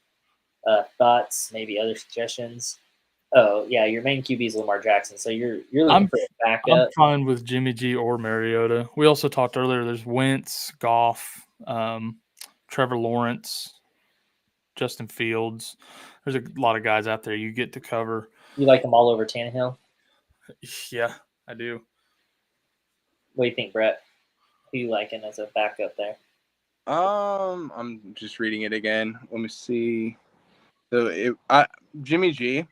Thoughts, maybe other suggestions? Oh, yeah, your main QB is Lamar Jackson, so you're looking for a backup. I'm fine with Jimmy G or Mariota. We also talked earlier, there's Wentz, Goff, Trevor Lawrence, Justin Fields. There's a lot of guys out there you get to cover. You like them all over Tannehill? Yeah, I do. What do you think, Brett? Who you liking as a backup there? I'm just reading it again. Let me see. So Jimmy G.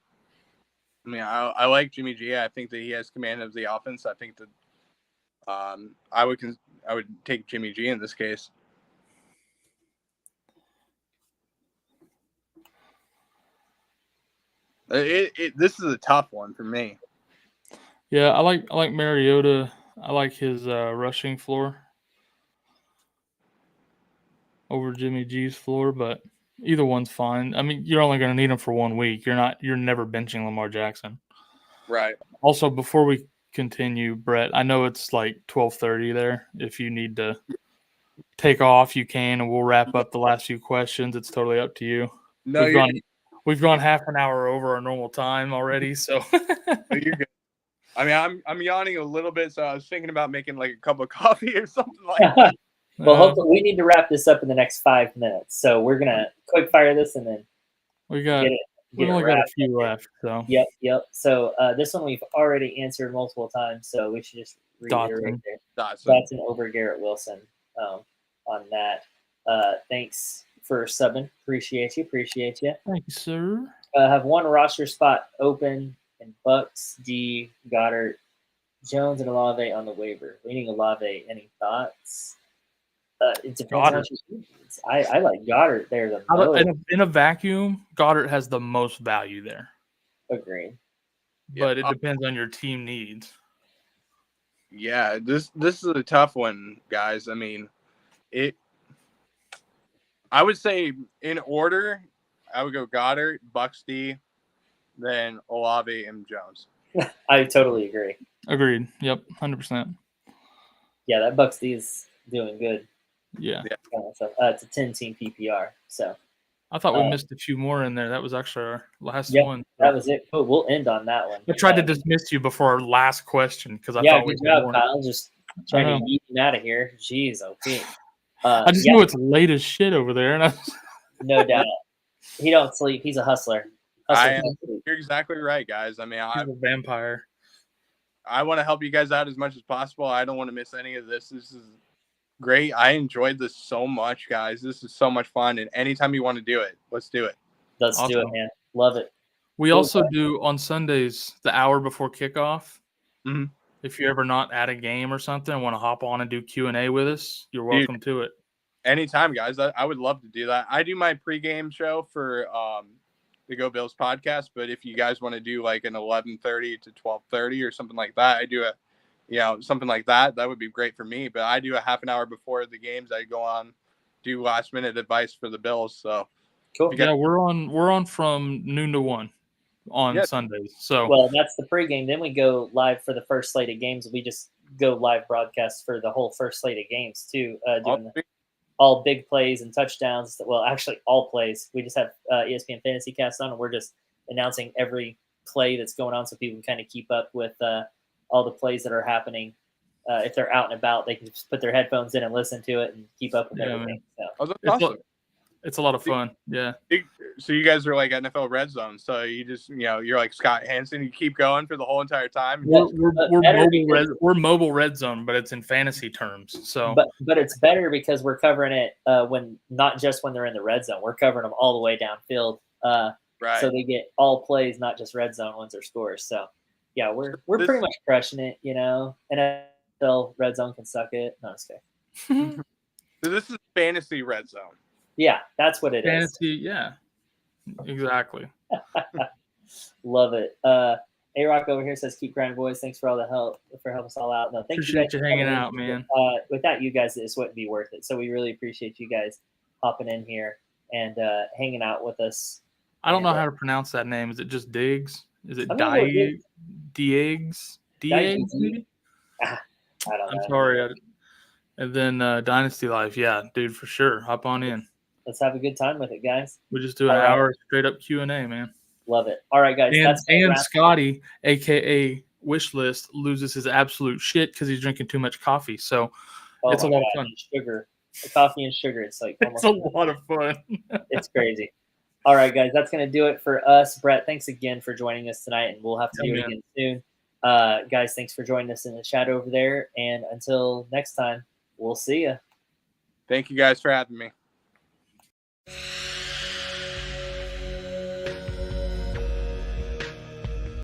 I mean, I like Jimmy G. I think that he has command of the offense. I think that I would take Jimmy G in this case. This is a tough one for me. Yeah, I like Mariota. I like his rushing floor over Jimmy G's floor, but either one's fine. I mean, you're only going to need him for 1 week. You're never benching Lamar Jackson. Right. Also, before we continue, Brett, I know it's like 12:30 there. If you need to take off, you can, and we'll wrap up the last few questions. It's totally up to you. No, we've gone half an hour over our normal time already, so you're good. I mean, I'm yawning a little bit, so I was thinking about making like a cup of coffee or something like that. Well, hopefully we need to wrap this up in the next 5 minutes, so we're gonna quick fire this and then we only got a few left. So yep. So this one we've already answered multiple times, so we should just reiterate there. Dotson over Garrett Wilson on that. Thanks for subbing. Appreciate you. Thank you, sir. Have one roster spot open in Bucks, D, Goddard, Jones, and Olave on the waiver. Leaning Olave. Any thoughts? It depends. I like Goddard there the most. In a vacuum, Goddard has the most value there. Agreed. But it depends on your team needs. Yeah, this is a tough one, guys. I mean, I would say in order, I would go Goddard, Buxty, then Olave and Jones. I totally agree. Agreed. Yep, 100%. Yeah, that Buxty is doing good. Yeah. It's a 10-team PPR. So I thought we missed a few more in there. That was actually our last one. That was it. Cool. We'll end on that one. I tried to dismiss you before our last question because I thought we good job, Kyle. Just trying to eat him out of here. Jeez, okay. I just know it's late as shit over there, and no doubt. He don't sleep. He's a hustler. You're exactly right, guys. I mean, he's a vampire. I want to help you guys out as much as possible. I don't want to miss any of this. This is great. I enjoyed this so much, guys. This is so much fun. And anytime you want to do it, let's do it. Let's do it, man. Love it. We also do on Sundays the hour before kickoff. Mm-hmm. If you're ever not at a game or something and want to hop on and do Q&A with us, you're welcome to it. Anytime, guys. I would love to do that. I do my pregame show for the Go Bills podcast, but if you guys want to do like an 11:30 to 12:30 or something like that, I do something like that. That would be great for me. But I do a half an hour before the games. I go on, do last minute advice for the Bills. So cool. Yeah, we're on from noon to 1 on Sundays. So that's the pregame. Then we go live for the first slate of games. We just go live broadcast for the whole first slate of games too, doing all big plays and touchdowns. Well, actually all plays. We just have ESPN Fantasy Cast on, and we're just announcing every play that's going on so people can kind of keep up with all the plays that are happening. If they're out and about, they can just put their headphones in and listen to it and keep up with everything. So. It's a lot of fun. Yeah. So you guys are like NFL Red Zone. So you just, you're like Scott Hansen. You keep going for the whole entire time. We're mobile Red Zone, but it's in fantasy terms. So, but it's better because we're covering it when not just when they're in the red zone. We're covering them all the way downfield. Right. So they get all plays, not just red zone ones or scores. So yeah, we're pretty much crushing it. NFL Red Zone can suck it. No, it's okay. So this is fantasy Red Zone. Yeah, that's what it is. Fantasy, yeah, exactly. Love it. A-Rock over here says, keep grinding, boys. Thanks for all the help, for helping us all out. No, thank appreciate you hanging out, man. Without you guys, this wouldn't be worth it. So we really appreciate you guys hopping in here and hanging out with us. I don't know how to pronounce that name. Is it just Diggs? Is it Diggs? Maybe? I don't know. I'm sorry. And then Dynasty Life. Yeah, dude, for sure. Hop on in. Let's have a good time with it, guys. We just do an hour straight up Q&A, man. Love it. All right, guys. And Scotty, a.k.a. Wishlist, loses his absolute shit because he's drinking too much coffee. So it's a lot of fun. Sugar. Coffee and sugar. It's like it's a lot of fun. It's crazy. All right, guys. That's going to do it for us. Brett, thanks again for joining us tonight, and we'll have to do it again soon. Guys, thanks for joining us in the chat over there. And until next time, we'll see you. Thank you guys for having me.